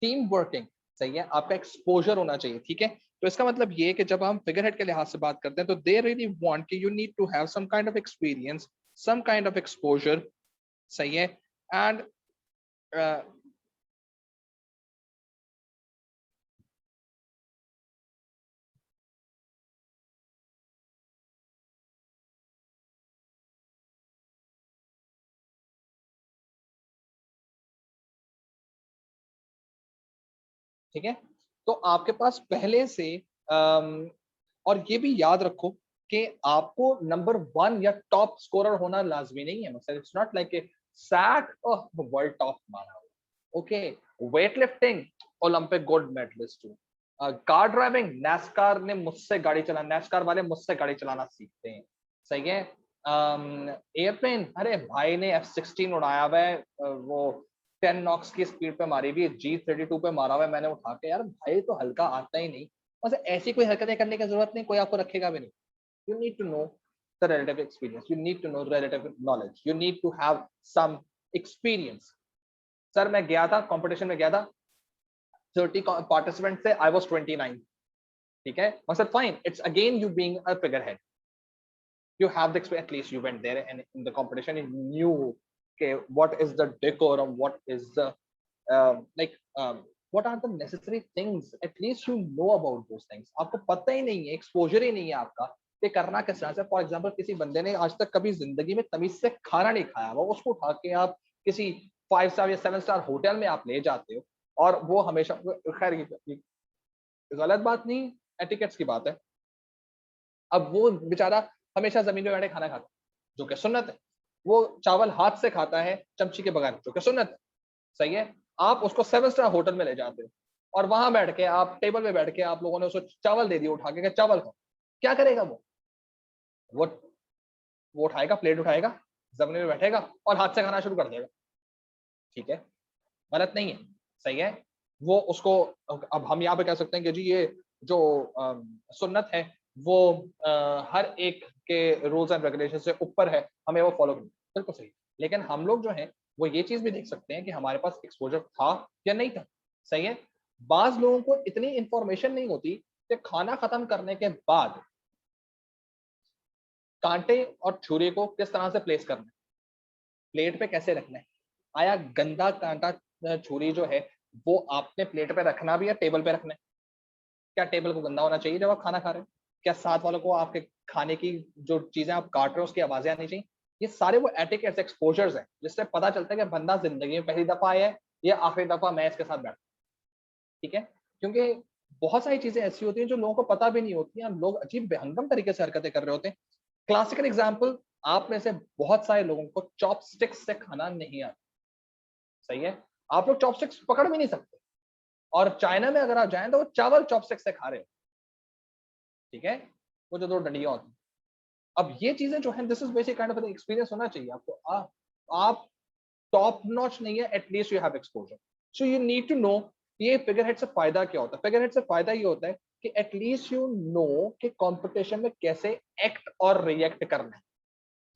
team working। सही है, आपका एक्सपोजर होना चाहिए। ठीक है। तो इसका मतलब ये है कि जब हम फिगर हेड के लिहाज से बात करते हैं, तो दे रियली वांट कि you need to have some kind of experience, some kind of exposure. सही है। एंड ठीक है। तो आपके पास पहले से और ये भी याद रखो कि आपको नंबर वन या टॉप स्कोरर होना लाजमी नहीं है। मतलब it's not like set world top माना हुआ। Okay. Weight lifting Olympic gold medalist हूँ। कार ड्राइविंग, नैस्कार ने मुझसे गाड़ी चला, नैस्कार वाले मुझसे गाड़ी चलाना सीखते हैं। सही है। एयरप्लेन, अरे भाई ने F-16 उड़ाया हुआ है, वो 10 नॉक्स की स्पीड पे मारी हुई है, G-32 पे मारा हुआ है मैंने उठा के, यार भाई तो हल्का आता ही नहीं। और ऐसी कोई हरकतें करने की जरूरत नहीं, कोई आपको रखेगा भी नहीं. You need to know the relative experience. You need to know relative knowledge. You need to have some experience. Sir मैं गया था कंपटीशन में, गया था 30 पार्टिसिपेंट थे, आई वाज 29. ठीक है, I said fine, it's again you being a figurehead. You have the experience, at least you went there and in the competition you knew okay what is the decorum, what is the like what are the necessary things, at least you know about those things. आपको पता ही नहीं है, exposure ही नहीं है आपका कि करना किस तरह से. फॉर एग्जांपल किसी बंदे ने आज तक कभी जिंदगी में तमीज से खाना नहीं खाया, वो उसको उठा के आप किसी 5 स्टार या 7 स्टार होटल में आप ले जाते हो और वो हमेशा, खैर गलत बात नहीं, एटिकेट्स की बात है. अब वो बेचारा हमेशा जमीन पे बैठे खाना खाता है, जो कि सुन्नत है. वो चावल हाथ से खाता है चमची के बगैर, जो कि सुन्नत है. सही है. आप उसको 7 स्टार होटल में ले जाते हो और वहां बैठ के आप टेबल पे बैठ के आप लोगों ने उसको चावल दे दिया उठा के, चावल खाओ. क्या करेगा वो वो उठाएगा, प्लेट उठाएगा, जमीन में बैठेगा और हाथ से खाना शुरू कर देगा. ठीक है, गलत नहीं है, सही है. वो उसको, अब हम यहाँ पे कह सकते हैं कि जी ये जो सुन्नत है वो हर एक के रूल्स एंड रेगुलेशन से ऊपर है, हमें वो फॉलो करना बिल्कुल सही. लेकिन हम लोग जो है वो ये चीज भी देख सकते हैं कि हमारे पास एक्सपोजर था या नहीं था. सही है. बाज लोगों को इतनी इंफॉर्मेशन नहीं होती कि खाना खत्म करने के बाद कांटे और छुरी को किस तरह से प्लेस करना है, प्लेट पे कैसे रखना है. आया गंदा कांटा छुरी जो है वो आपने प्लेट पे रखना भी है, टेबल पे रखना है. क्या टेबल को गंदा होना चाहिए जब आप खाना खा रहे हो? क्या साथ वालों को आपके खाने की जो चीजें आप काट रहे हो उसकी आवाजें आनी चाहिए? ये सारे वो एटिकेट्स, एक्सपोजर्स हैं जिससे पता चलता है कि बंदा जिंदगी में पहली दफा आया है या आखिरी दफा मैं इसके साथ बैठा. ठीक है, क्योंकि बहुत सारी चीजें ऐसी होती हैं जो लोगों को पता भी नहीं होती हैं, लोग अजीब बेहंगम तरीके से हरकतें कर रहे होते हैं. क्लासिकल एग्जाम्पल, आप में से बहुत सारे लोगों को चॉपस्टिक्स से खाना नहीं आता. सही है. आप लोग चॉपस्टिक्स पकड़ भी नहीं सकते और चाइना में अगर आप जाएं तो वो चावल चॉपस्टिक्स से खा रहे हो. ठीक है, वो जो दो डंडियां होती हैं. अब ये चीजें जो है, this is basic kind of experience होना चाहिए आपको. आप टॉप नॉच नहीं है, at least you have exposure. So you need to know ये फिगर हेड से फायदा क्या होता है. फिगर हेड से फायदा ये होता है कि एटलीस्ट यू नो कि कंपटीशन में कैसे एक्ट और रिएक्ट करना है.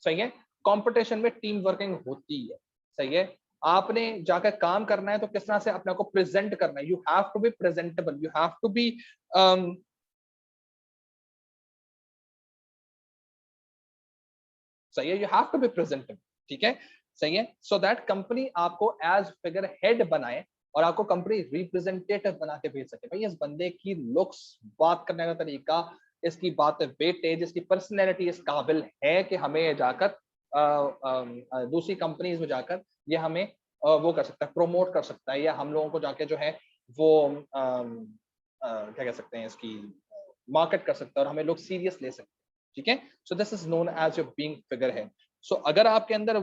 सही है. कंपटीशन में टीम वर्किंग होती है. सही है. आपने जाकर काम करना है तो किस तरह से अपने को प्रेजेंट करना है. You have to be presentable, you have to be सही है, you have to be presentable. ठीक है, सही है. सो दैट कंपनी आपको एज फिगर हेड बनाए और आपको कंपनी रिप्रेजेंटेटिव बना के भेज सके. भाई इस बंदे की लुक्स, बात करने का तरीका, इसकी बात वेटेज, इसकी पर्सनैलिटी इस काबिल है कि हमें जाकर दूसरी कंपनीज में जाकर ये हमें वो कर सकता है, प्रमोट कर सकता है, या हम लोगों को जाके जो है वो क्या कह सकते हैं इसकी, मार्केट कर सकता है और हमें लोग सीरियस ले सकते हैं. ठीक है. So this is known as your being figure head. सो अगर आपके अंदर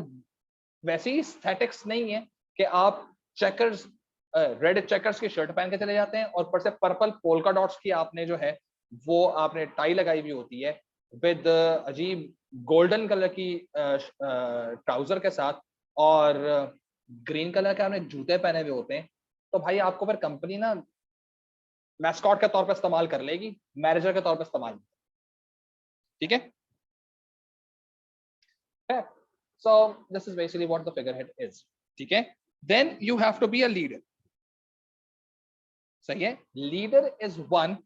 वैसी एस्थेटिक्स नहीं है कि आप चेकर्स, रेड चेकर्स की शर्ट पहन के चले जाते हैं और ऊपर से पर्पल पोल्का डॉट्स की आपने जो है वो आपने टाई लगाई हुई होती है विद अजीब गोल्डन कलर की ट्राउजर के साथ और ग्रीन कलर के आपने जूते पहने हुए होते हैं, तो भाई आपको फिर कंपनी ना मैस्कॉट के तौर पर इस्तेमाल कर लेगी, मैनेजर के तौर पर इस्तेमाल. ठीक है. So this is basically what the figurehead is. ठीक है. Then you have to be a leader. सही है. Leader is one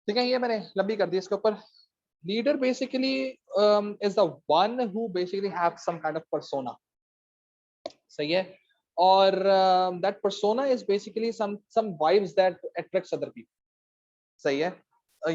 ठीक है, ये मैंने लंबी कर दी इसके ऊपर। Leader basically is the one who basically have some kind of persona, सही है, और that persona is basically some vibes that attracts other people, सही है।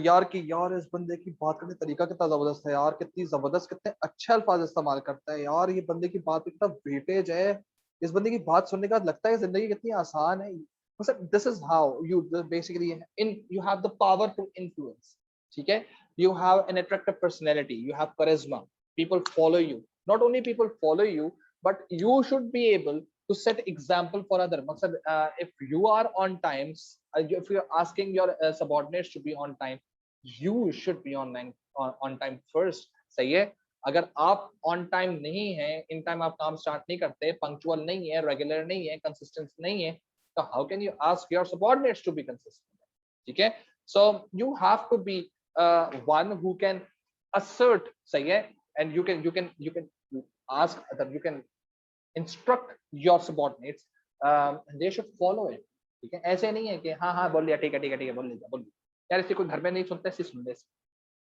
यार कि यार इस बंदे की बात करने का तरीका कितना जबरदस्त है यार, कितनी जबरदस्त, कितने अच्छे अल्फाज इस्तेमाल करता है यार, ये बंदे की बात कितना वेटेज है, इस बंदे की बात सुनने के बाद लगता है जिंदगी कितनी आसान है। मतलब this is how you basically in you have the power to influence, ठीक है। You have an attractive personality, you have charisma, people follow you, not only people follow you but you should be able to set example for other. Maksad, if you are on time, if you're asking your subordinates to be on time, you should be on time first, सही है। अगर आप on time नहीं है, in time आप काम start नहीं करते, punctual नहीं है, regular नहीं है, consistent नहीं है, तो how can you ask your subordinates to be consistent, ठीक है। So you have to be one who can assert, सही है, and you can ask other, you can instruct your subordinates, they should follow it, ठीक है। ऐसे नहीं है कि हाँ हाँ बोल लिया, ठीक है ठीक है ठीक है, बोल लिया यार, इससे कोई घर में नहीं सुनता, इससे सुन ले,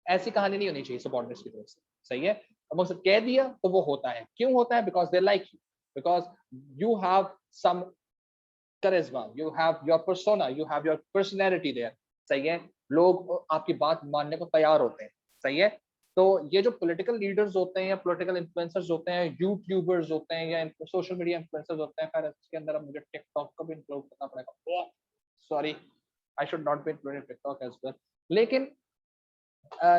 ऐसी कहानी नहीं होनी चाहिए सबॉर्डिनेट्स की तरफ से, सही है। अब उनसे कह दिया तो वो होता है, क्यों होता है? Because they like you, because you have some charisma, you have your persona, you have your personality there, सही है। लोग आपकी बात मानने को तैयार होते हैं, सही है। तो ये जो पॉलिटिकल लीडर्स होते हैं या पॉलिटिकल इन्फ्लुएंसर्स होते हैं, यूट्यूबर्स होते हैं या सोशल मीडिया इन्फ्लुएंसर्स होते हैं, खैर इसके अंदर अब मुझे टिकटॉक को भी इंक्लूड करना पड़ेगा, sorry I should not be included TikTok as well, लेकिन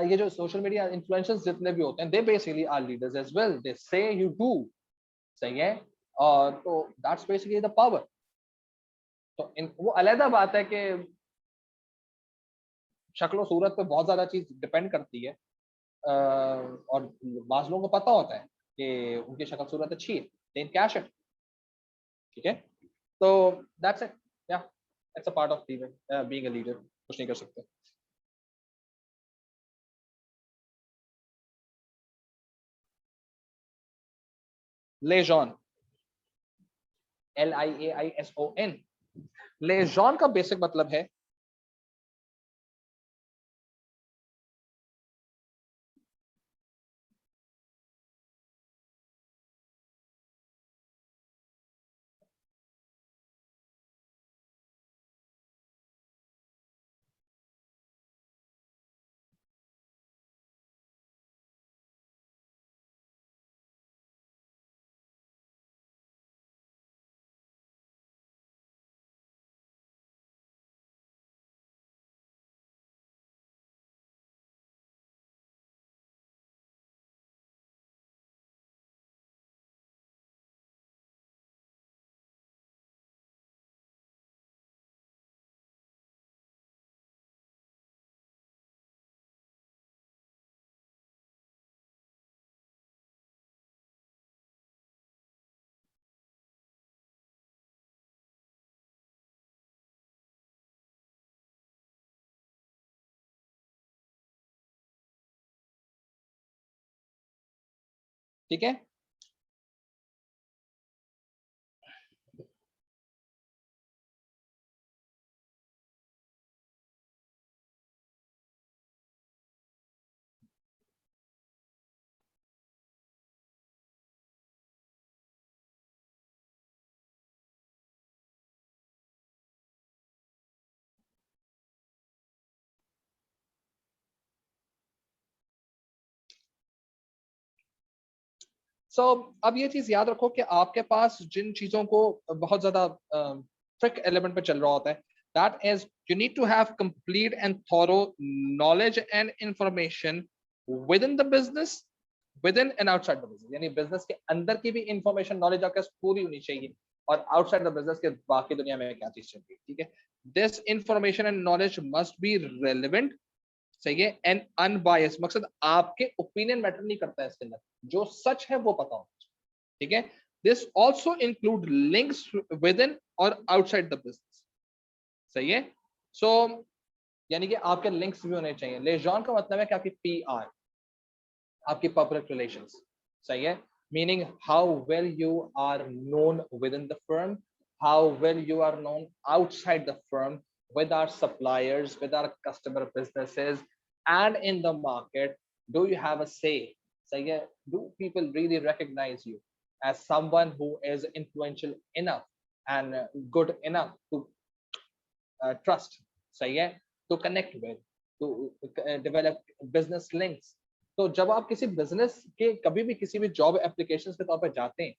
ये जो सोशल मीडिया इन्फ्लुएंसर्स जितने भी होते हैं, they basically are leaders as well, they say you do, सही है। और तो दैट्स बेसिकली द पावर। तो वो अलग बात है कि शक्ल सूरत पे बहुत ज्यादा चीज डिपेंड करती है, और बाज लोगों को पता होता है कि उनकी शक्ल सूरत अच्छी है, लेकिन क्या शक, ठीक है। तो दैट्स इट, या it's a part of being a leader, कुछ नहीं कर सकते। लेजॉन, LIAISON, लेजॉन का बेसिक मतलब है ठीक है। सो अब ये चीज याद रखो कि आपके पास जिन चीजों को बहुत ज्यादा ट्रिक एलिमेंट पे चल रहा होता है, that is you need to have complete and thorough knowledge and information within the business, within and outside the business, यानी बिजनेस के अंदर की भी इंफॉर्मेशन नॉलेज आपके पास पूरी होनी चाहिए, और आउटसाइड द बिजनेस के बाकी दुनिया में क्या चीज चल रही है, ठीक है। This information and knowledge must be relevant, सही है, एंड अनबायस, मकसद आपके ओपिनियन मैटर नहीं करता है इसके अंदर, जो सच है वो पता होना चाहिए, ठीक है। This also include links with in और आउटसाइड द बिजनेस, सही है। सो यानी कि आपके लिंक्स भी होने चाहिए। लेजॉन का मतलब है कि आपकी PR, आपकी पब्लिक रिलेशंस, सही है, meaning how well you are known within the firm, how well you are known outside the firm, with our suppliers, with our customer businesses, and in the market? Do you have a say? So yeah, do people really recognize you as someone who is influential enough and good enough to trust? So yeah, to connect with, to develop business links. तो जब आप किसी business के कभी भी किसी भी job applications के तौर पे जाते हैं,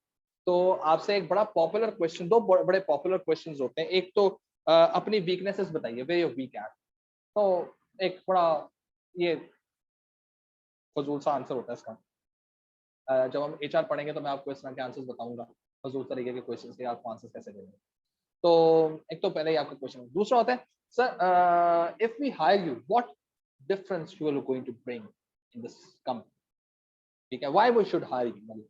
तो आपसे एक बड़ा पॉपुलर क्वेश्चन, दो बड़े पॉपुलर क्वेश्चंस होते हैं। एक तो अपनी वीकनेसेस बताइए, वेयर यू वीक एट। तो एक बड़ा ये फजूल सा आंसर होता है इसका। जब हम एचआर पढ़ेंगे तो मैं आपको इस तरह के आंसर्स बताऊंगा, फजूल तरीके के क्वेश्चंस के आपको आंसर्स कैसे देंगे। तो एक तो पहले ही आपका क्वेश्चन, दूसरा होता है sir if we hire you what difference you are going to bring in this company, ठीक है, why we should hire you.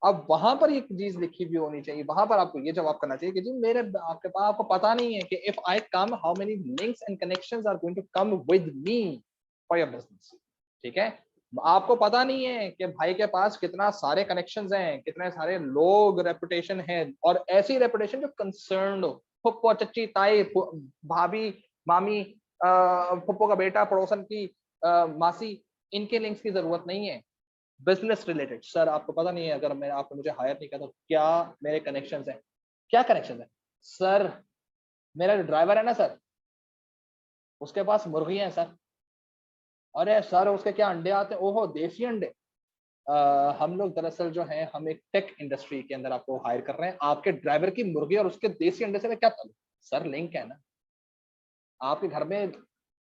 अब वहां पर एक चीज लिखी हुई होनी चाहिए, वहां पर आपको ये जवाब करना चाहिए कि जी मेरे आपके पास, आपको पता नहीं है कि if I come how many links and connections are going to come with me for your business. ठीक है, आपको पता नहीं है कि भाई के पास कितना सारे कनेक्शंस हैं, कितने सारे लोग, रेपुटेशन है, और ऐसी रेपुटेशन जो कंसर्न हो, फुप्पो, चच्ची, ताई, भाभी, मामी, फुप्पो का बेटा, पड़ोसन की मासी, इनके लिंक्स की जरूरत नहीं है। बिजनेस रिलेटेड, सर आपको पता नहीं है अगर मैं आपने मुझे हायर नहीं किया तो क्या मेरे कनेक्शंस हैं, क्या कनेक्शंस हैं सर, मेरा ड्राइवर है ना सर, उसके पास मुर्गियां हैं सर, अरे सर उसके क्या अंडे आते हैं, ओहो देसी अंडे। हम लोग दरअसल जो है हम एक टेक इंडस्ट्री के अंदर आपको हायर कर रहे हैं, आपके ड्राइवर की मुर्गी और उसके देसी अंडे से क्या ताल्लुक? सर लिंक है ना, आपके घर में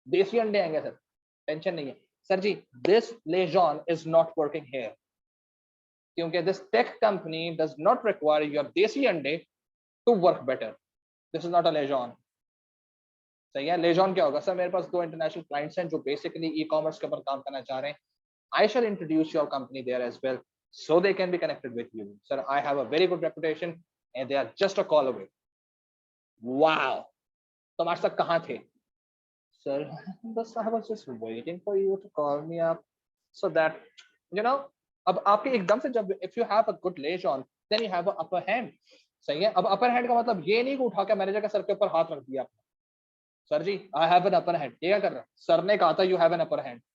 देसी अंडे आएंगे सर, टेंशन नहीं है sir ji. This liaison is not working here, क्योंकि this tech company does not require your desi ande to work better. This is not a liaison. सही है, लेजॉन क्या होगा? सर मेरे पास 2 इंटरनेशनल क्लाइंट्स हैं जो बेसिकली ई कॉमर्स के ऊपर काम करना चाह रहे हैं। I shall introduce your company there as well, so they can be connected with you. Sir, I have a very good reputation, and they are just a call away. Wow! तुम आज तक कहाँ थे? Sir, बस I was just waiting for you to call me up, so that you know. अब आपके एकदम से जब if you have a good liaison, then you have an upper hand. सही है। अब upper hand का मतलब ये नहीं कि उठा के मैनेजर के सर के ऊपर हाथ रख दिया। Sir ji, I have an upper hand। ये क्या कर रहा है? सर ने कहा था you have an upper hand।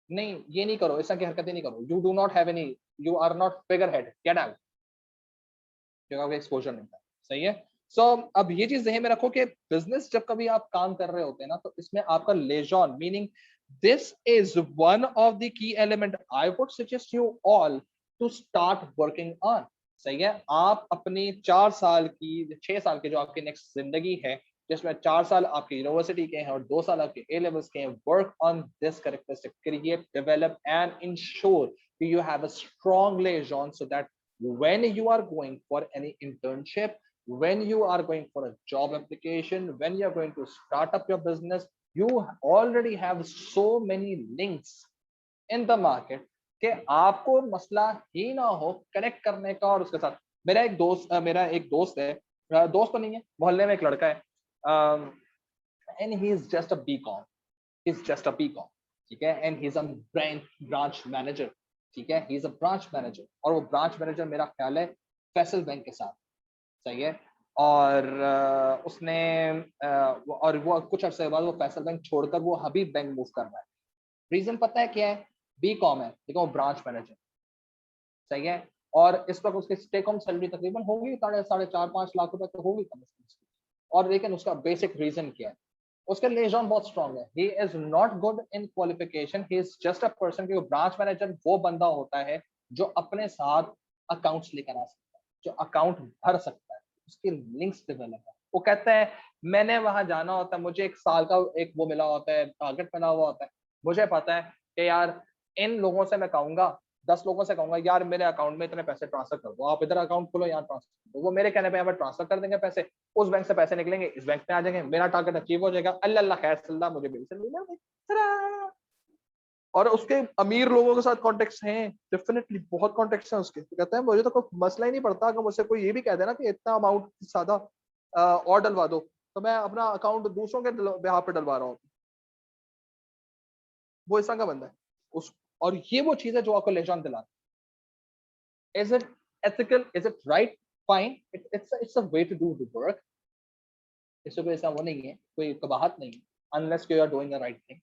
नहीं, ये नहीं करो, इस तरह की हरकतें नहीं करो। You do not have any, you are not figurehead, get out, क्योंकि एक्सपोजर नहीं था। सही है। सो अब ये चीज ध्यान में रखो कि बिजनेस जब कभी आप काम कर रहे होते हैं ना, तो इसमें आपका liaison, meaning this is one of the key element I would suggest you all to start working on. सही है। आप अपनी 4 साल की, 6 साल की जो आपकी नेक्स्ट जिंदगी है, जिसमें 4 साल आपकी यूनिवर्सिटी के हैं और 2 साल आपके ए लेवल्स के हैं, work on this characteristic, create, develop and ensure you have a strong liaison so that when you are going for any internship, when you are going for a job application, when you are going to start up your business, you already have so many links in the market कि आपको मसला ही ना हो connect करने का। और उसके साथ मेरा एक दोस्त है, दोस्त तो नहीं है, मोहल्ले में एक लड़का है, and he is just a BCom, he's just a BCom, ठीक है, and he's a branch manager, ठीक है, he's a branch manager, और वो branch manager मेरा ख्याल है फैसल बैंक के साथ। सही है। और उसने और वो कुछ अर्से बाद वो फैसल बैंक छोड़कर वो हबीब बैंक मूव कर रहा है। रीजन पता है क्या है? बीकॉम है लेकिन वो ब्रांच मैनेजर। सही है। और इस वक्त उसकी टेक होम सैलरी तकरीबन होगी 4.5 लाख रुपए तो होगी कम से कम। और लेकिन उसका बेसिक रीजन क्या है? उसका लिएजॉन बहुत स्ट्रांग है। He is not good in qualification, he is just a person. कि ब्रांच मैनेजर वो बंदा होता है जो अपने साथ अकाउंट्स लेकर आ सकता है, जो अकाउंट भर सकता है, उसके लिंक्स डेवलप है। वो कहता है मैंने वहां जाना होता है, मुझे 1 साल का एक वो मिला होता है, टारगेट मिला हुआ होता है, मुझे पता है कि यार इन लोगों से मैं कहूंगा, 10 लोगों से कहूंगा यार मेरे अकाउंट में इतने पैसे ट्रांसफर कर दो, आप इधर अकाउंट खोलो, यहाँ ट्रांसफर कर दो। वो मेरे कहने पे यहाँ पर ट्रांसफर कर देंगे पैसे, उस बैंक से पैसे निकलेंगे, इस बैंक में आ जाएंगे, मेरा टारगेट अचीव हो जाएगा, अल्लाह अल्लाह खैर सल्ला, मुझे बिल से मिल। और उसके अमीर लोगों के साथ कॉन्टेक्ट्स हैं, डेफिनेटली बहुत कॉन्टेक्ट्स हैं उसके। तो कहते हैं मुझे तो कोई मसला ही नहीं पड़ता, अगर मुझसे कोई ये भी कह देना कि इतना अमाउंट सादा और डलवा दो, तो मैं अपना अकाउंट दूसरों के बिहाफ पे डलवा रहा हूँ। वो इस तरह का बंदा है उस। और ये वो चीज है जो आपको लेजॉन दिलाता है। Is it ethical, is it right? Fine, it's a way to do the work, इससे कोई ऐसा वो नहीं है, कोई कबाहत नहीं है, unless you are doing the right thing.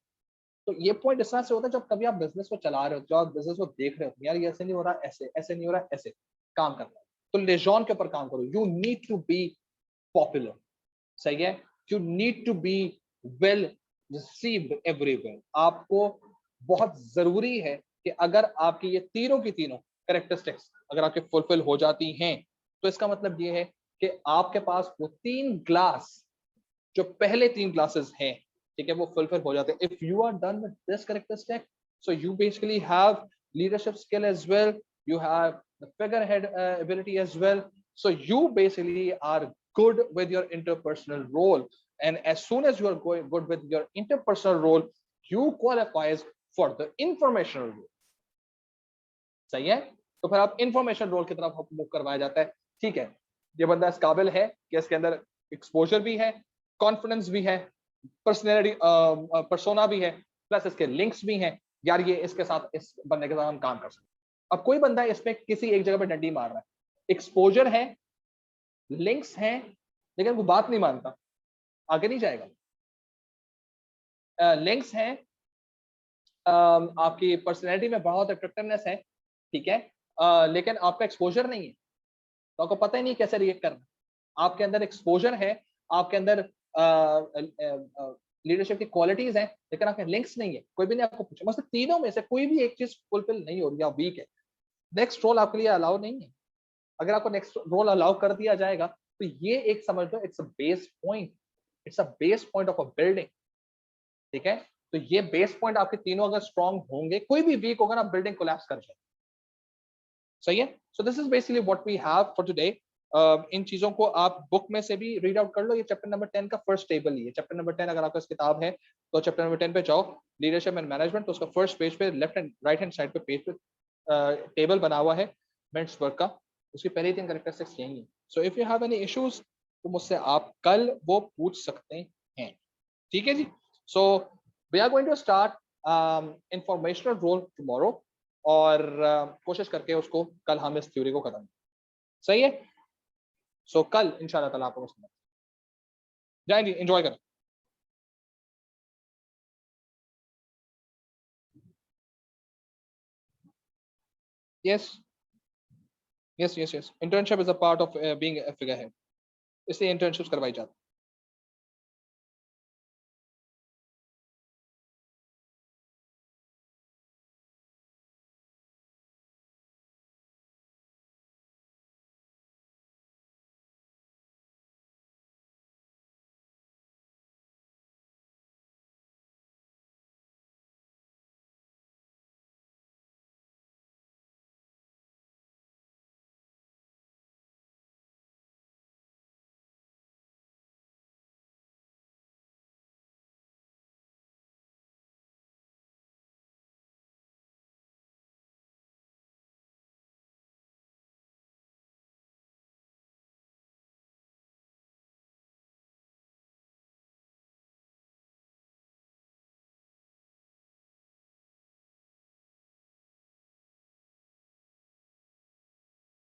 तो ये पॉइंट इस तरह से होता है जब कभी आप बिजनेस को चला रहे हो, जब आप बिजनेस को देख रहे हो, यार ये ऐसे नहीं हो रहा, ऐसे ऐसे नहीं हो रहा, ऐसे काम करना है, तो लेजॉन के ऊपर काम करो। You need to be popular, सही है, you need to be well received everywhere. आपको बहुत जरूरी है कि अगर आपकी ये तीनों की तीनों कैरेक्टरिस्टिक्स अगर आपके फुलफिल हो जाती हैं, तो इसका मतलब ये है कि आपके पास वो 3 ग्लास, जो पहले 3 ग्लासेस हैं, ठीक है, वो फुलफिल हो जाते हैं। If you are done with this characteristic, so you basically have leadership skill as well, you have the figurehead ability as well, so you basically are good with your interpersonal role, and as soon as you are going good with your interpersonal role, you qualifies for the informational role, सही है। तो फिर आप information role की तरफ move करवाया जाता है, ठीक है, ये बंदा इस काबिल है कि इसके अंदर एक्सपोजर भी है, कॉन्फिडेंस भी है, पर्सनैलिटी पर्सोना भी है, प्लस इसके लिंक्स भी हैं, यार ये इसके साथ, इस बंदे के साथ हम काम कर सकते हैं। अब कोई बंदा इसमें किसी एक जगह पे डंडी मार रहा है, एक्सपोजर है, लिंक्स हैं, लेकिन वो बात नहीं मानता, आगे नहीं जाएगा। लिंक्स हैं, आपकी पर्सनैलिटी में बहुत अट्रैक्टिवनेस है, ठीक है, लेकिन आपका एक्सपोजर नहीं है, तो आपको पता ही नहीं कैसे रिएक्ट करना। आपके अंदर एक्सपोजर है, आपके अंदर लीडरशिप की क्वालिटीज हैं, लेकिन आपके लिंक्स नहीं है, कोई भी नहीं आपको पूछे, मतलब तीनों में से कोई भी एक चीज फुलफिल नहीं हो रही, आप वीक है, नेक्स्ट रोल आपके लिए अलाउ नहीं है। अगर आपको नेक्स्ट रोल अलाउ कर दिया जाएगा, तो ये एक समझ लो, it's a base point, it's a base point of a building, ठीक है। तो ये बेस पॉइंट आपके तीनों अगर स्ट्रांग होंगे, कोई भी वीक होगा ना, बिल्डिंग कोलैप्स कर जाए, सही है। So this is basically what we have for today. इन चीजों को आप बुक में से भी रीड आउट कर लो, ये चैप्टर नंबर 10 का फर्स्ट टेबल ही है। चैप्टर नंबर 10 अगर आपका किताब है, तो चैप्टर नंबर 10 पे जाओ, लीडरशिप एंड मैनेजमेंट, तो उसका फर्स्ट पेज पे left and right hand side पे पेज पे टेबल बना हुआ है मेंस वर्क का, उसकी पहली 3 कैरेक्टरिस्टिक्स यही है। So if you have any issues, तो मुझसे आप कल वो पूछ सकते हैं, ठीक है जी। So we are going to start informational role tomorrow, और कोशिश करके उसको कल हम इस थ्योरी को खत्म, सही है। सो कल इंशाल्लाह ताला आपको समझ जाए जी, एंजॉय करें। Yes yes yes yes, internship is a part of being a figure head, इसलिए इंटर्नशिप्स करवाई जाती है।